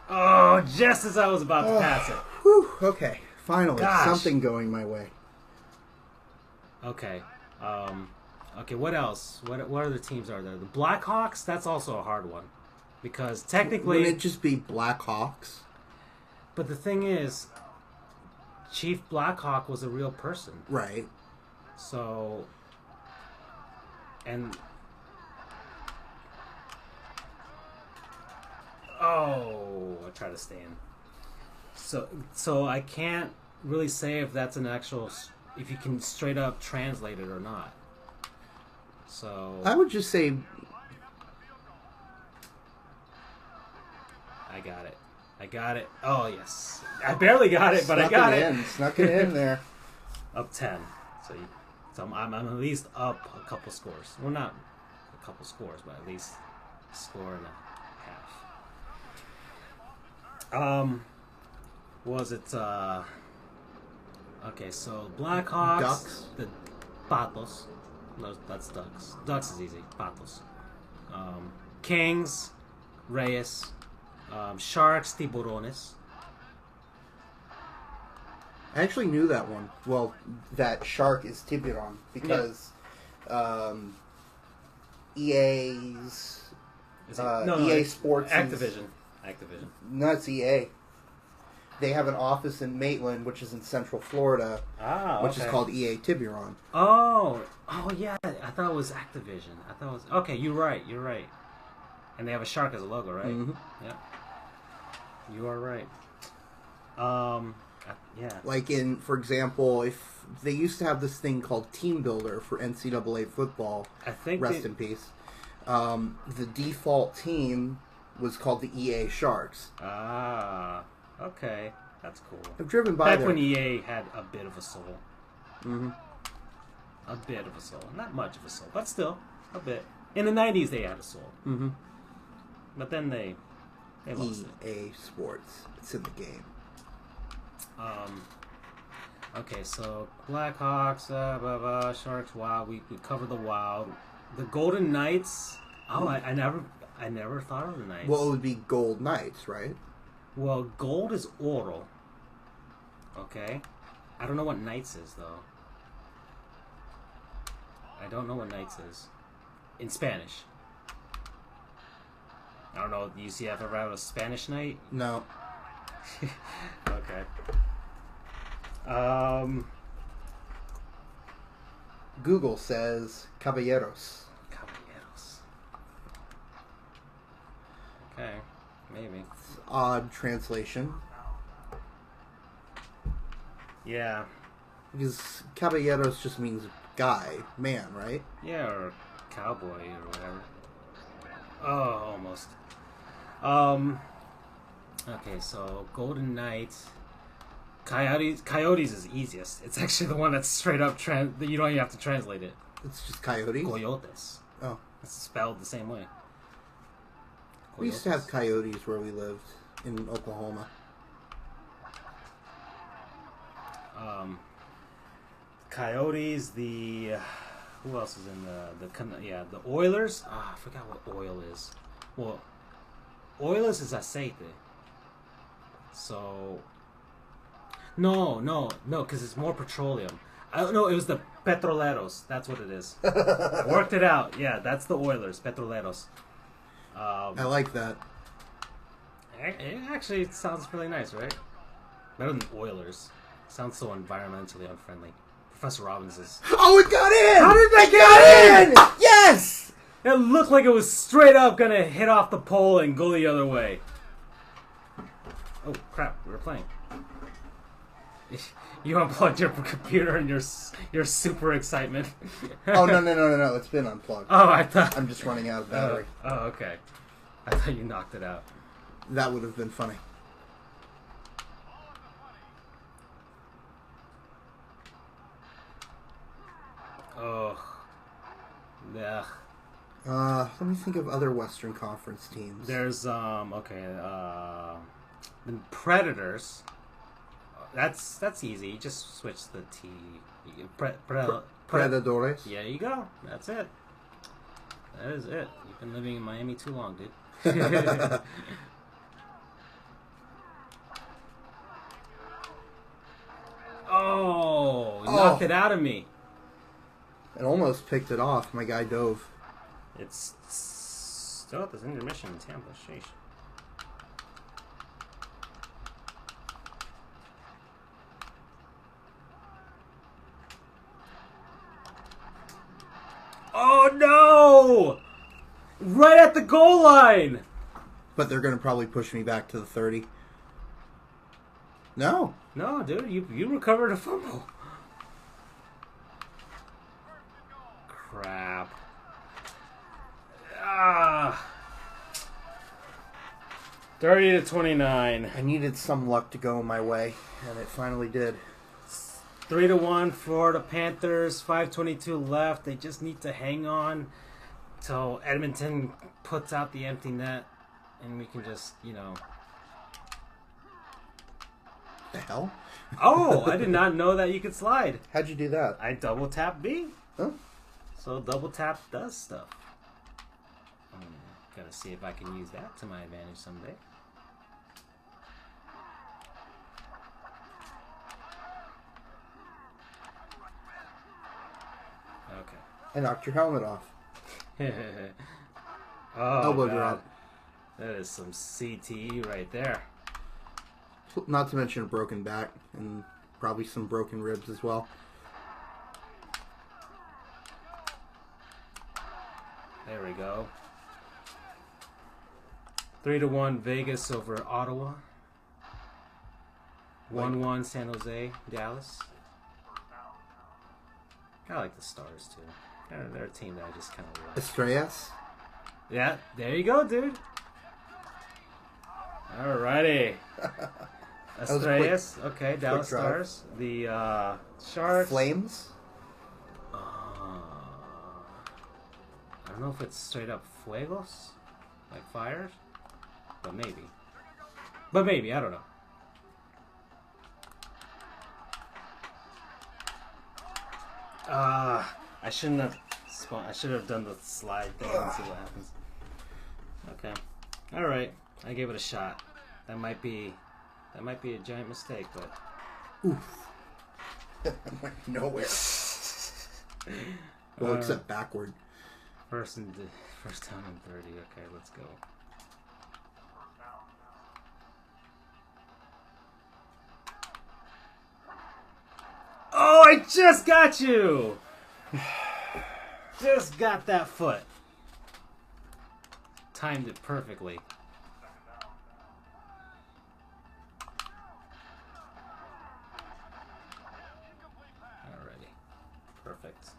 Oh, just as I was about to pass it. Whew, okay, finally, Gosh. something going my way. Okay. Okay, what else? What other teams are there? The Blackhawks, that's also a hard one. Because technically... Wouldn't it just be Blackhawks? But the thing is, Chief Blackhawk was a real person. Right. So... And... Oh, I try to stay in. So I can't really say if that's an actual... If you can straight up translate it or not. So... I would just say... I got it. Oh, yes. I barely got it, but I got it. Snuck it in there. Up 10. So I'm at least up a couple scores. Well, not a couple scores, but at least a score and a half. Was it... Okay, so Blackhawks... Ducks? The Patos. No, that's Ducks. Ducks is easy. Patos. Kings, Reyes, Sharks, tiburones. I actually knew that one. Well, that shark is Tiburon because EA's EA Sports Activision. No, it's EA. They have an office in Maitland, which is in Central Florida, which is called EA Tiburon. Oh, yeah. I thought it was Activision. I thought it was okay. You're right. And they have a shark as a logo, right? Mm-hmm. Yeah. You are right. Yeah. Like for example, if they used to have this thing called Team Builder for NCAA football, I think rest in peace. The default team was called the EA Sharks. Okay, that's cool. I've driven by back there. when EA had a bit of a soul. Mm-hmm. A bit of a soul, not much of a soul, but still a bit. In the '90s, they had a soul. Mm-hmm. But then they lost it. EA Sports, it's in the game. Okay, so Blackhawks, blah, blah, Sharks, Wild. We covered the Wild. The Golden Knights. Oh, I never thought of the Knights. Well, it would be Gold Knights, right? Well, gold is oro. Okay, I don't know what Knights is though. I don't know what Knights is in Spanish. I don't know. UCF ever have a Spanish night? No. Okay. Google says Caballeros. Caballeros. Okay, maybe. It's odd translation. Yeah. Because Caballeros just means guy, man, right? Yeah, or cowboy or whatever. Oh, almost. Okay, so Golden Knights. Coyotes is easiest. It's actually the one that's straight up you don't even have to translate it. It's just coyotes? Coyotes. Oh. It's spelled the same way. We used to have coyotes where we lived in Oklahoma. Coyotes, who else is in the Oilers? I forgot what oil is. Well, oil is aceite. So no, because it's more petroleum. I don't know. It was the Petroleros. That's what it is. Worked it out. Yeah, that's the Oilers. Petroleros. I like that. It actually sounds really nice, right? Better than Oilers. Sounds so environmentally unfriendly. Professor Robbins is. Oh, it got in! How did that get in? Yes! It looked like it was straight up gonna hit off the pole and go the other way. Oh crap! We were playing. You unplugged your computer in your super excitement. Oh no! It's been unplugged. Oh, I thought I'm just running out of battery. Okay. I thought you knocked it out. That would have been funny. Oh. Yeah. Let me think of other Western Conference teams. There's the Predators. That's easy. You just switch the T. Predadores. Yeah, you go. That's it. That is it. You've been living in Miami too long, dude. Oh, knocked it out of me. It almost picked it off. My guy dove. It's still at this intermission in Tampa. Sheesh. Oh no! Right at the goal line! But they're going to probably push me back to the 30. No. No, dude, you recovered a fumble. Crap. 30-29. I needed some luck to go my way, and it finally did. 3-1, Florida Panthers. 5:22 left. They just need to hang on till Edmonton puts out the empty net, and we can just, The hell? Oh, I did not know that you could slide. How'd you do that? I double tap B. Huh? So double tap does stuff. I'm gonna see if I can use that to my advantage someday. I knocked your helmet off. Oh, Elbow God. drop. That is some CTE right there. Not to mention a broken back and probably some broken ribs as well. There we go. 3-1 Vegas over Ottawa. 1-1 San Jose, Dallas. I like the Stars too. They're a team that I just kind of like. Estrellas. Yeah, there you go, dude. Alrighty. Estrellas. Okay, Dallas Stars. The Sharks. Flames. I don't know if it's straight up Fuegos, like fires, but maybe. But maybe, I don't know. I shouldn't have. I should have done the slide thing and see what happens. Okay, all right. I gave it a shot. That might be a giant mistake, but. Oof. Went nowhere. Well, except backward. First down and 30. Okay, let's go. Oh, I just got you! Just got that foot. Timed it perfectly. Alrighty. Perfect.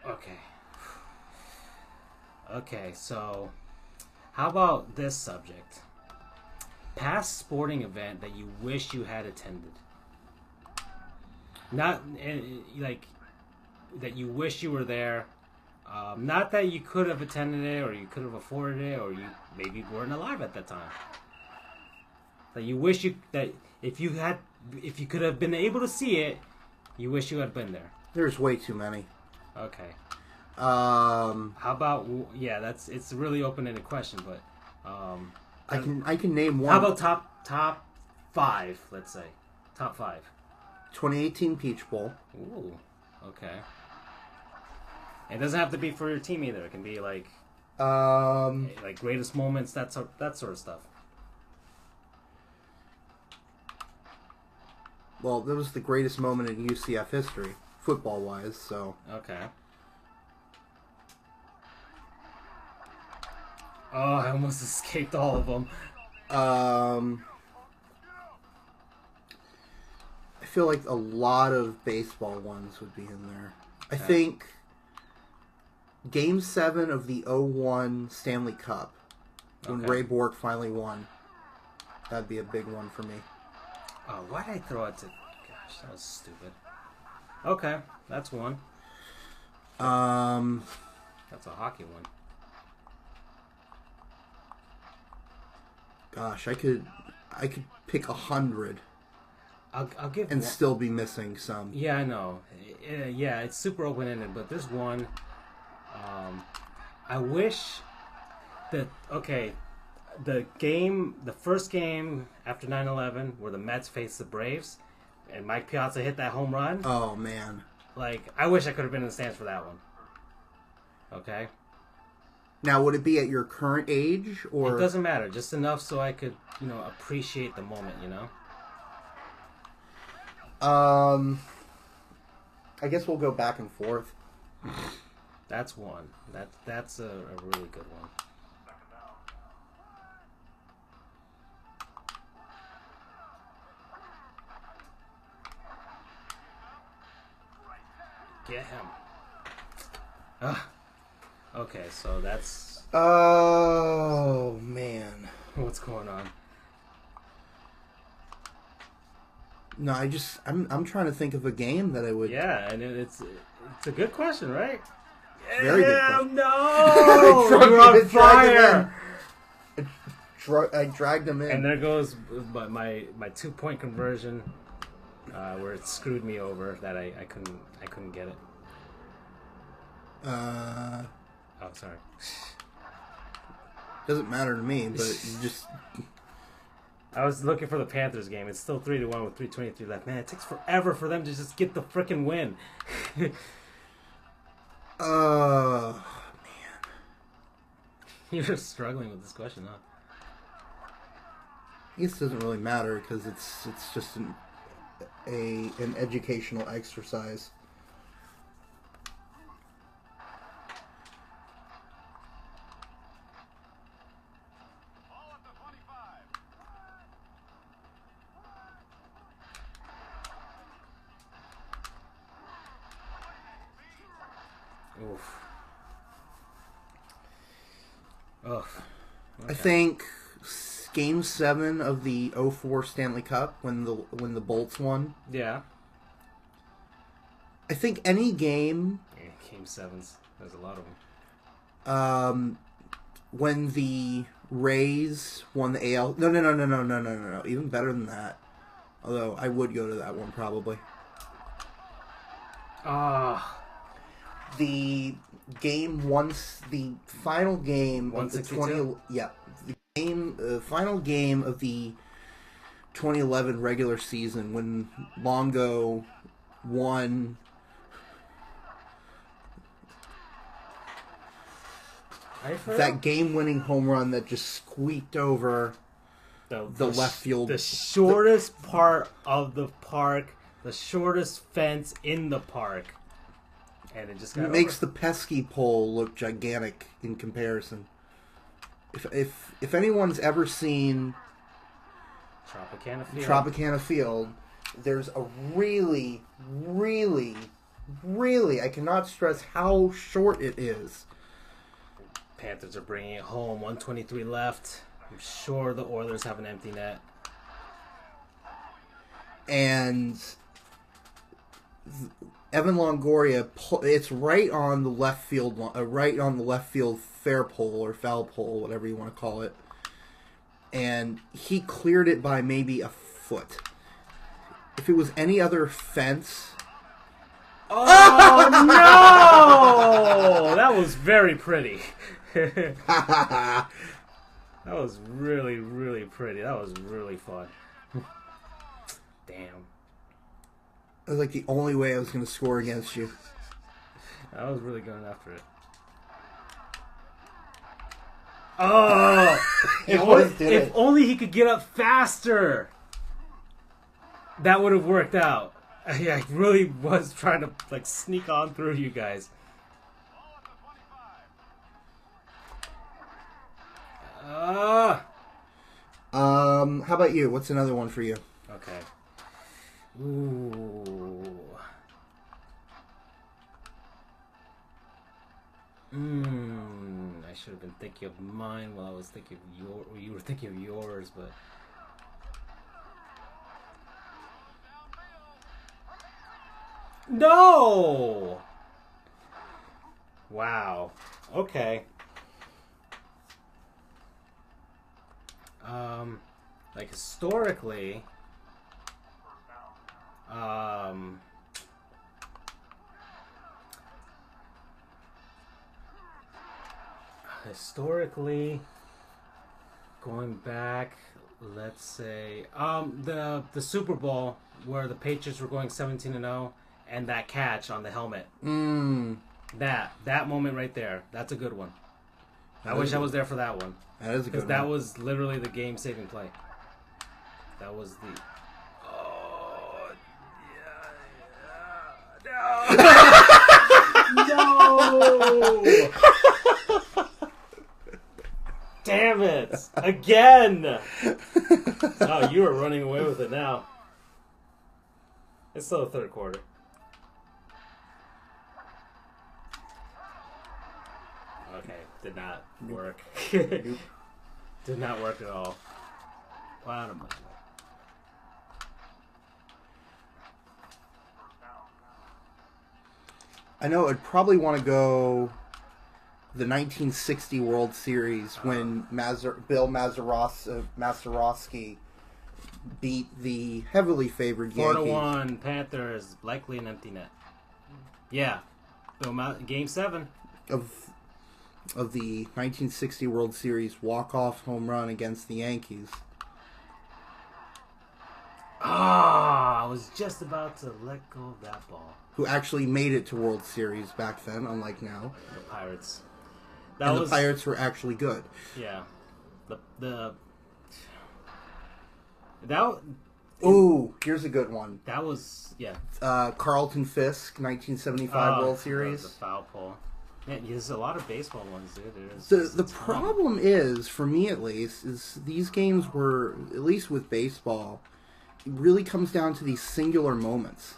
Okay. Okay, so how about this subject? Past sporting event that you wish you had attended. Not like that you wish you were there. Not that you could have attended it or you could have afforded it or you maybe weren't alive at that time. That you wish that if you could have been able to see it, you wish you had been there. There's way too many. Okay. How about it's a really open-ended question, but I can name one. How about top 5? Let's say top 5. 2018 Peach Bowl. Ooh, okay. It doesn't have to be for your team either. It can be like greatest moments, that sort of stuff. Well, that was the greatest moment in UCF history, football-wise. So okay. Oh, I almost escaped all of them. I feel like a lot of baseball ones would be in there. I think Game 7 of the 01 Stanley Cup, when Ray Bork finally won. That'd be a big one for me. Oh, why did I throw it to... Gosh, that was stupid. Okay, that's one. That's a hockey one. Gosh, I could pick 100. I'll give and one. Still be missing some. Yeah, I know. Yeah, it's super open-ended, but there's one. I wish that the first game after 9/11 where the Mets faced the Braves, and Mike Piazza hit that home run. Oh man! Like I wish I could have been in the stands for that one. Okay. Now, would it be at your current age, or... It doesn't matter. Just enough so I could, appreciate the moment, I guess we'll go back and forth. That's one. That's a really good one. Get him. Okay, so that's... Oh, man. What's going on? No, I'm trying to think of a game that I would... Yeah, and it's a good question, right? Very good question. No! You're on fire! I dragged him in. And there goes my 2-point conversion where it screwed me over that I couldn't get it. Oh, sorry. Doesn't matter to me, but just... I was looking for the Panthers game. It's still 3-1 with 3:23 left. Man, it takes forever for them to just get the freaking win. Man. You're struggling with this question, huh? I guess it doesn't really matter because it's just an educational exercise. Oof. Ugh. Okay. I think Game 7 of the 2004 Stanley Cup when the Bolts won. Yeah. I think any game. Yeah, Game 7s. There's a lot of them. When the Rays won the AL. No. Even better than that. Although I would go to that one probably. The game once the final game of the 20 final game of the 2011 regular season when Longo won that game-winning home run that just squeaked over the left field, the shortest part of the park, the shortest fence in the park. And it just got makes the pesky pole look gigantic in comparison. If anyone's ever seen Tropicana Field, there's a really, really, really, I cannot stress how short it is. Panthers are bringing it home. 1:23 left. I'm sure the Oilers have an empty net. And Evan Longoria, it's right on the left field fair pole or foul pole, whatever you want to call it. And he cleared it by maybe a foot. If it was any other fence... Oh, no! That was very pretty. That was really, really pretty. That was really fun. Damn. That was like the only way I was going to score against you. I was really going after it. Oh! If only he could get up faster. That would have worked out. I really was trying to sneak on through you guys. How about you? What's another one for you? Okay. Ooh. I should have been thinking of mine while I was thinking of you were thinking of yours, but no. Wow. Okay. Historically, going back, let's say, the Super Bowl where the Patriots were going 17-0 and that catch on the helmet. That moment right there, that's a good one. I wish I was there for that one. That is a good one. Because that was literally the game-saving play. That was the... Oh, yeah. No! Damn it! Again! Oh, you are running away with it now. It's still the third quarter. Okay, did not work. Did not work at all. Wow, I'm I know I'd probably want to go the 1960 World Series when Bill Mazeroski beat the heavily favored Yankees. 4-1 Panthers, likely an empty net. Yeah. Game 7 of the 1960 World Series walk-off home run against the Yankees. I was just about to let go of that ball. Who actually made it to World Series back then, unlike now. The Pirates. The Pirates were actually good. Yeah. Ooh, here's a good one. That was, yeah. Carlton Fisk, 1975 World Series. The foul pole. Yeah, there's a lot of baseball ones, dude. The problem is, for me at least, is these games were, at least with baseball, it really comes down to these singular moments.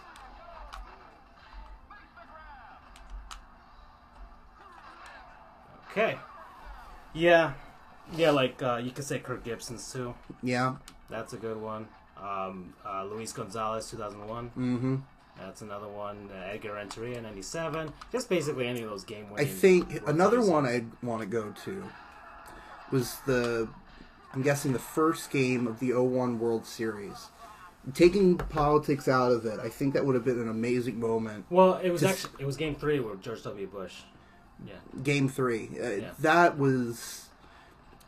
Okay. Yeah. Yeah, like, you could say Kirk Gibson's, too. Yeah. That's a good one. Luis Gonzalez, 2001. Mm-hmm. That's another one. Edgar Renteria, 97. Just basically any of those game-winning. I think another one I'd want to go to was I'm guessing the first game of the 01 World Series. Taking politics out of it, I think that would have been an amazing moment. Well, it was Game 3 with George W. Bush. Yeah. Game 3. That was...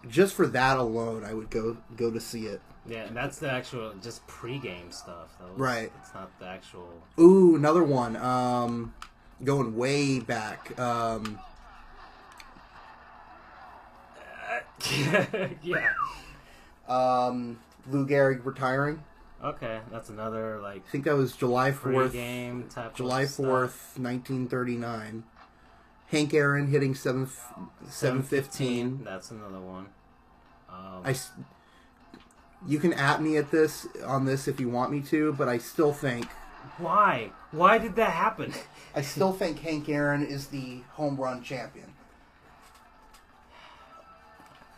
Just for that alone, I would go to see it. Yeah, and that's the actual just pre-game stuff. Right. It's not the actual... Ooh, another one. Going way back. Yeah. Lou Gehrig retiring. Okay, that's another, like... I think that was July 4th. Pre-game type July 4th, 1939. Hank Aaron hitting 715. That's another one. You can at me on this if you want me to, but I still think... Why? Why did that happen? I still think Hank Aaron is the home run champion.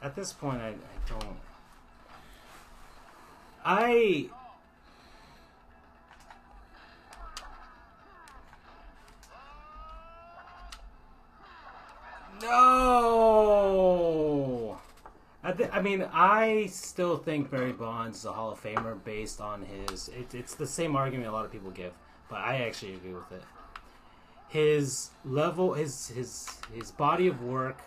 At this point, I don't... No! I still think Barry Bonds is a Hall of Famer based on his... It's the same argument a lot of people give, but I actually agree with it. His level, his body of work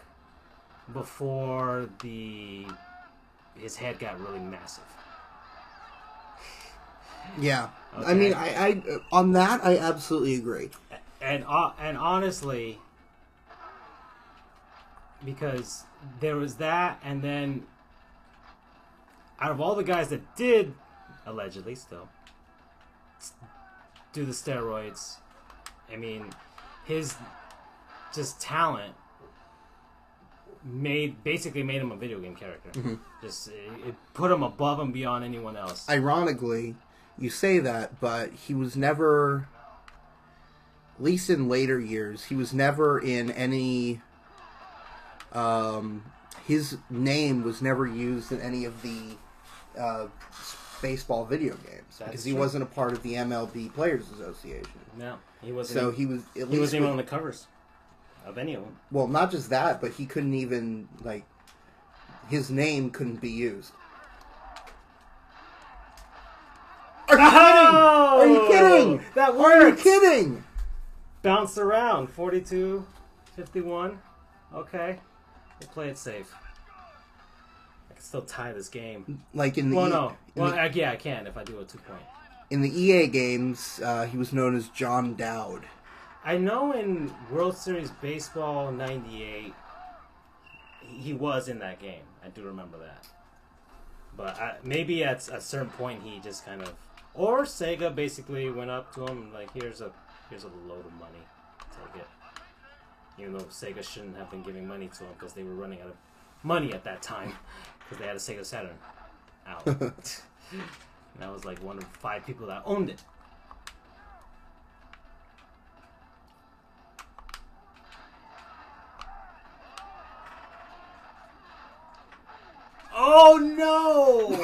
before his head got really massive. Yeah. Okay. I on that, I absolutely agree. And honestly... Because there was that, and then out of all the guys that did, allegedly still, do the steroids, his just talent basically made him a video game character. Mm-hmm. Just it put him above and beyond anyone else. Ironically, you say that, but he was never, at least in later years, he was never in any... his name was never used in any of the baseball video games because he wasn't a part of the MLB Players Association. No, he wasn't. So he was. He wasn't even on the covers of any of them. Well, not just that, but he couldn't even his name couldn't be used. Are you kidding? Are you kidding? That worked. Are you kidding? Bounced around 42, 51. Okay. We'll play it safe. I can still tie this game. Yeah, I can if I do a 2-point. In the EA games, he was known as John Dowd. I know in World Series Baseball 98, he was in that game. I do remember that. But maybe at a certain point he just kind of... Or Sega basically went up to him like, here's a load of money. Take it. Even though Sega shouldn't have been giving money to him because they were running out of money at that time because they had a Sega Saturn out. And I was like one of 5 people that owned it. Oh no!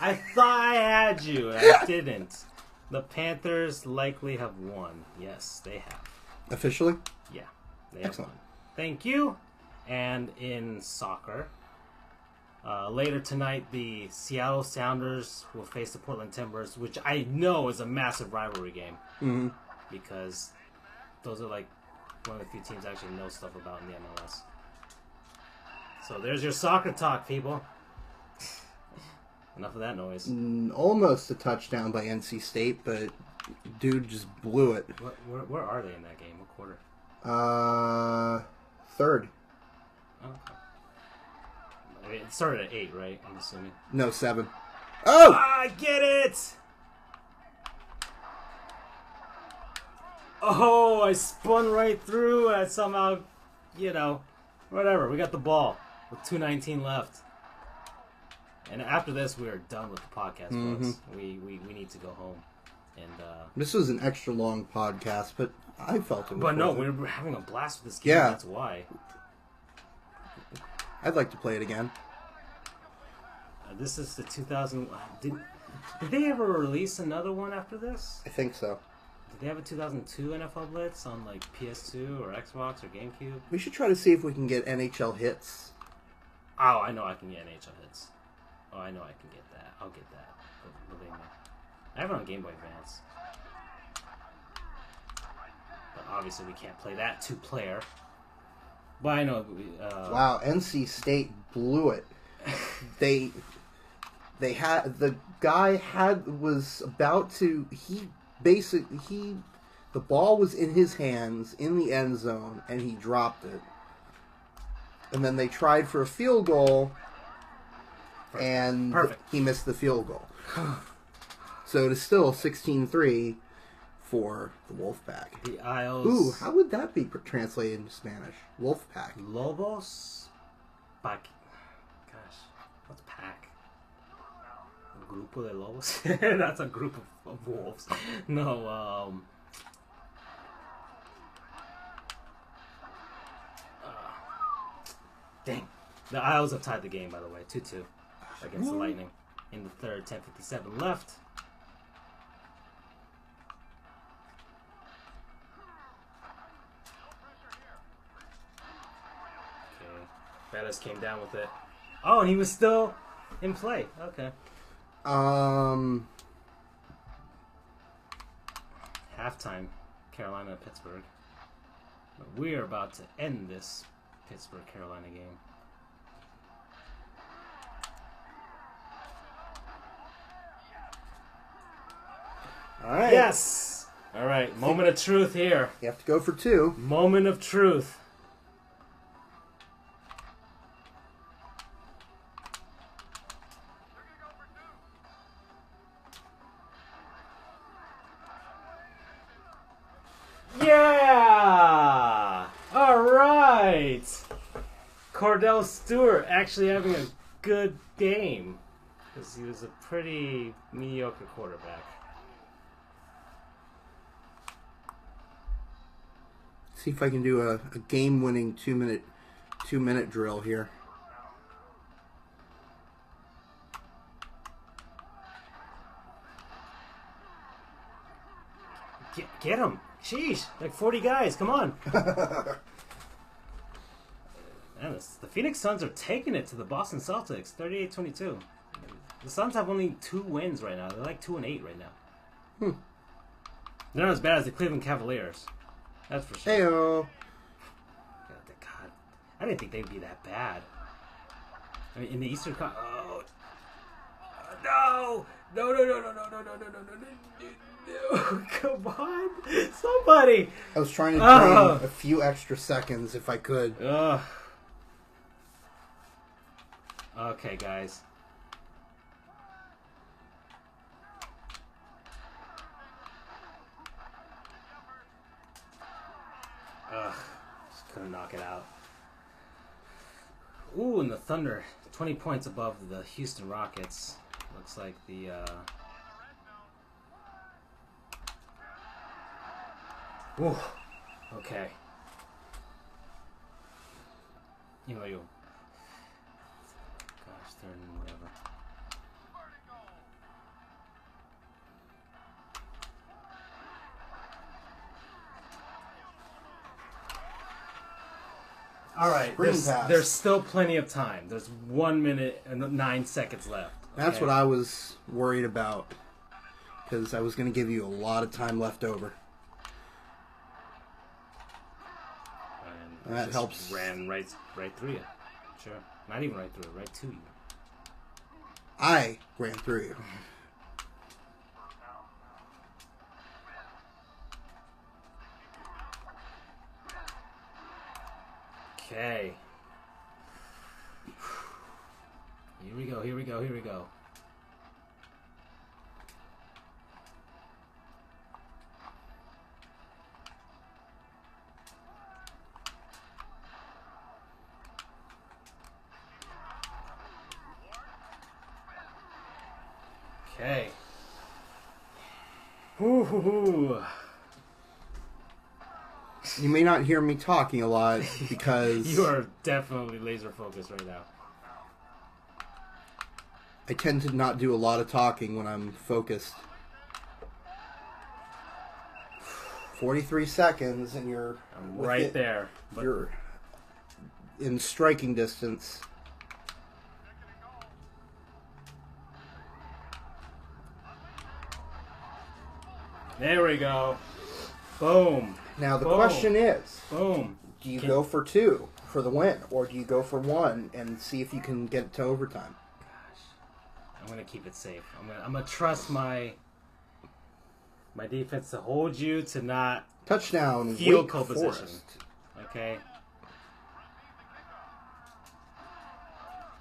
I thought I had you. I didn't. The Panthers likely have won. Yes, they have. Officially? Yeah. Excellent. Thank you. And in soccer, later tonight, the Seattle Sounders will face the Portland Timbers, which I know is a massive rivalry game. Mm-hmm. Because those are like one of the few teams I actually know stuff about in the MLS. So there's your soccer talk, people. Enough of that noise. Almost a touchdown by NC State, but dude just blew it. Where are they in that game? What quarter? Third. Oh, okay. I mean, it started at 8, right? I'm assuming. No, 7. Oh! I get it! Oh, I spun right through. I somehow, whatever. We got the ball with 2:19 left. And after this, we are done with the podcast, folks. We need to go home. And this was an extra long podcast, but I felt it. But no, we were having a blast with this game. Yeah. That's why. I'd like to play it again. This is the 2000. Did they ever release another one after this? I think so. Did they have a 2002 NFL Blitz on like PS2 or Xbox or GameCube? We should try to see if we can get NHL hits. Oh, I know I can get NHL hits. Oh, I know I can get that. I'll get that. Believe me. I have it on Game Boy Advance. But obviously we can't play that 2-player. But I know... wow, NC State blew it. The guy was about to... The ball was in his hands in the end zone, and he dropped it. And then they tried for a field goal... And he missed the field goal. So it is still 16-3 for the Wolfpack. The Isles. Ooh, how would that be translated into Spanish? Wolfpack. Lobos? Pack. Gosh, what's pack? A grupo de lobos? That's a group of wolves. No, dang. The Isles have tied the game, by the way, 2-2. Against the Lightning in the third, 10:57 left. Okay, Bettis came down with it. Oh, and he was still in play. Okay. Halftime, Carolina and Pittsburgh. But we are about to end this Pittsburgh-Carolina game. All right. Yes! All right, moment of truth here. You have to go for 2. Moment of truth. Yeah! All right! Cordell Stewart actually having a good game because he was a pretty mediocre quarterback. See if I can do a game-winning 2-minute drill here. Get him! Sheesh! Like 40 guys, come on! Man, the Phoenix Suns are taking it to the Boston Celtics, 38-22. The Suns have only 2 wins right now. They're like 2-8 right now. They're not as bad as the Cleveland Cavaliers. That's for sure. Heyo. God, I didn't think they'd be that bad. I mean, in the Eastern Conference. Oh, no! Come on, somebody! I was trying to drain a few extra seconds if I could. Okay, guys. Just couldn't knock it out. Ooh, and the Thunder, 20 points above the Houston Rockets. Looks like the, Ooh, okay. You know, gosh, third and whatever. All right, there's still plenty of time. There's 1 minute and 9 seconds left. Okay? That's what I was worried about, because I was going to give you a lot of time left over. That helps. Ran right through you. Sure. Not even right through, right to you. I ran through you. Okay. Here we go. Okay. Woo-hoo-hoo. You may not hear me talking a lot because You are definitely laser focused right now. I tend to not do a lot of talking when I'm focused. 43 seconds and you're right there. But you're in striking distance. There we go. Boom. Now the question is, boom. Do you go for 2 for the win, or do you go for 1 and see if you can get it to overtime? Gosh, I'm gonna keep it safe. I'm gonna trust my defense to hold you to not touchdown field goal position. Okay.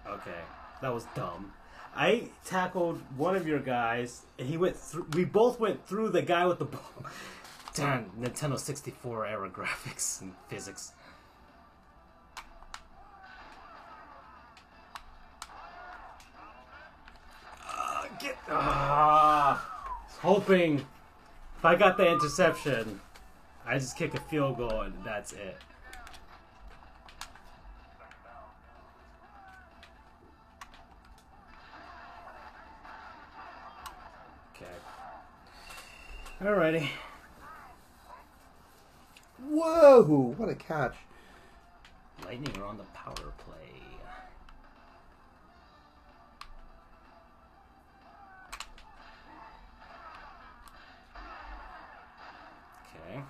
Okay, that was dumb. I tackled one of your guys, and he went through. We both went through the guy with the ball. Darn, Nintendo 64 era graphics and physics. Hoping if I got the interception, I just kick a field goal and that's it. Alrighty. Whoa! What a catch. Lightning are on the power play. Okay.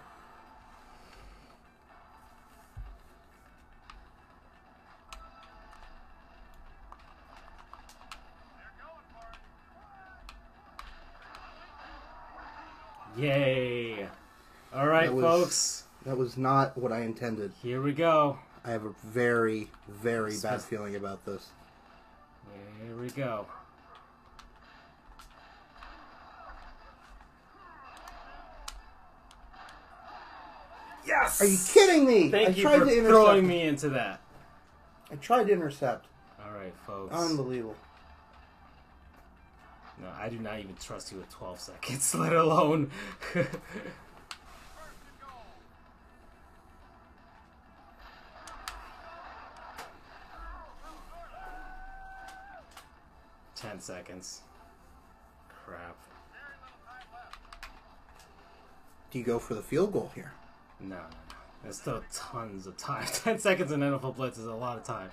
Yay! All right, folks. That was not what I intended. Here we go. I have a very, very bad feeling about this. Here we go. Yes! Are you kidding me? Thank you for throwing me into that. I tried to intercept. All right, folks. Unbelievable. No, I do not even trust you with 12 seconds, let alone... 10 seconds. Crap. Do you go for the field goal here? No. There's still tons of time. 10 seconds in NFL Blitz is a lot of time.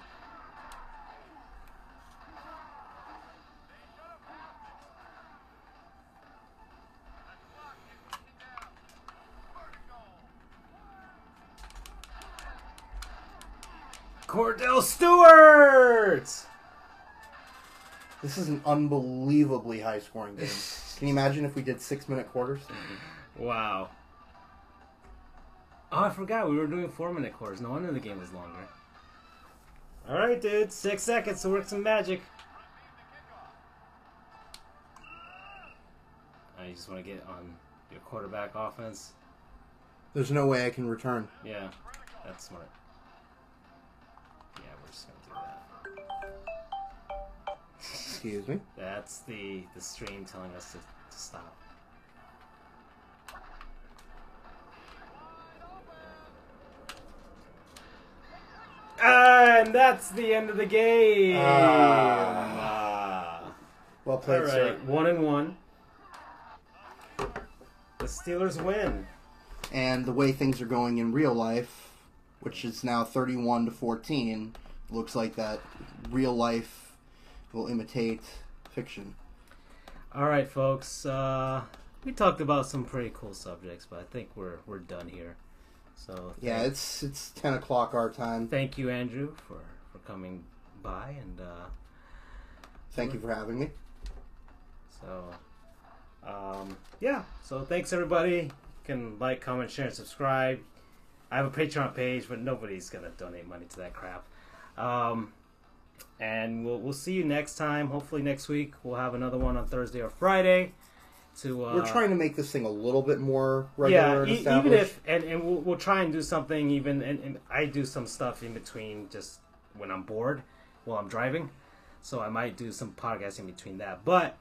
Cordell Stewart! This is an unbelievably high-scoring game. Can you imagine if we did 6-minute quarters? Wow. Oh, I forgot. We were doing 4-minute quarters. No wonder the game was longer. Alright, dude. 6 seconds to work some magic. You just want to get on your quarterback offense? There's no way I can return. Yeah, that's smart. Yeah, we're just going to do that. Excuse me? That's the stream telling us to stop. And that's the end of the game. Well played, sir. 1-1. The Steelers win. And the way things are going in real life, which is now 31-14, looks like that real life will imitate fiction. All right, folks. We talked about some pretty cool subjects, but I think we're done here. So yeah, it's 10 o'clock our time. Thank you, Andrew, for coming by, and thank you for having me. So yeah. So thanks everybody. You can like, comment, share, and subscribe. I have a Patreon page, but nobody's gonna donate money to that crap. And we'll see you next time. Hopefully next week we'll have another one on Thursday or Friday. We're trying to make this thing a little bit more regular. Yeah, even if and we'll try and do something even and I do some stuff in between just when I'm bored while I'm driving, so I might do some podcasting between that. But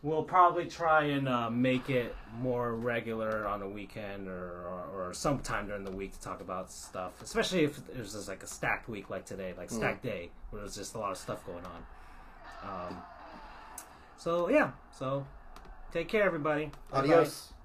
we'll probably try and make it more regular on a weekend or sometime during the week to talk about stuff, especially if there's just like a stacked week like today, like stacked day, where there's just a lot of stuff going on. So yeah, so take care, everybody. Adios. Bye-bye.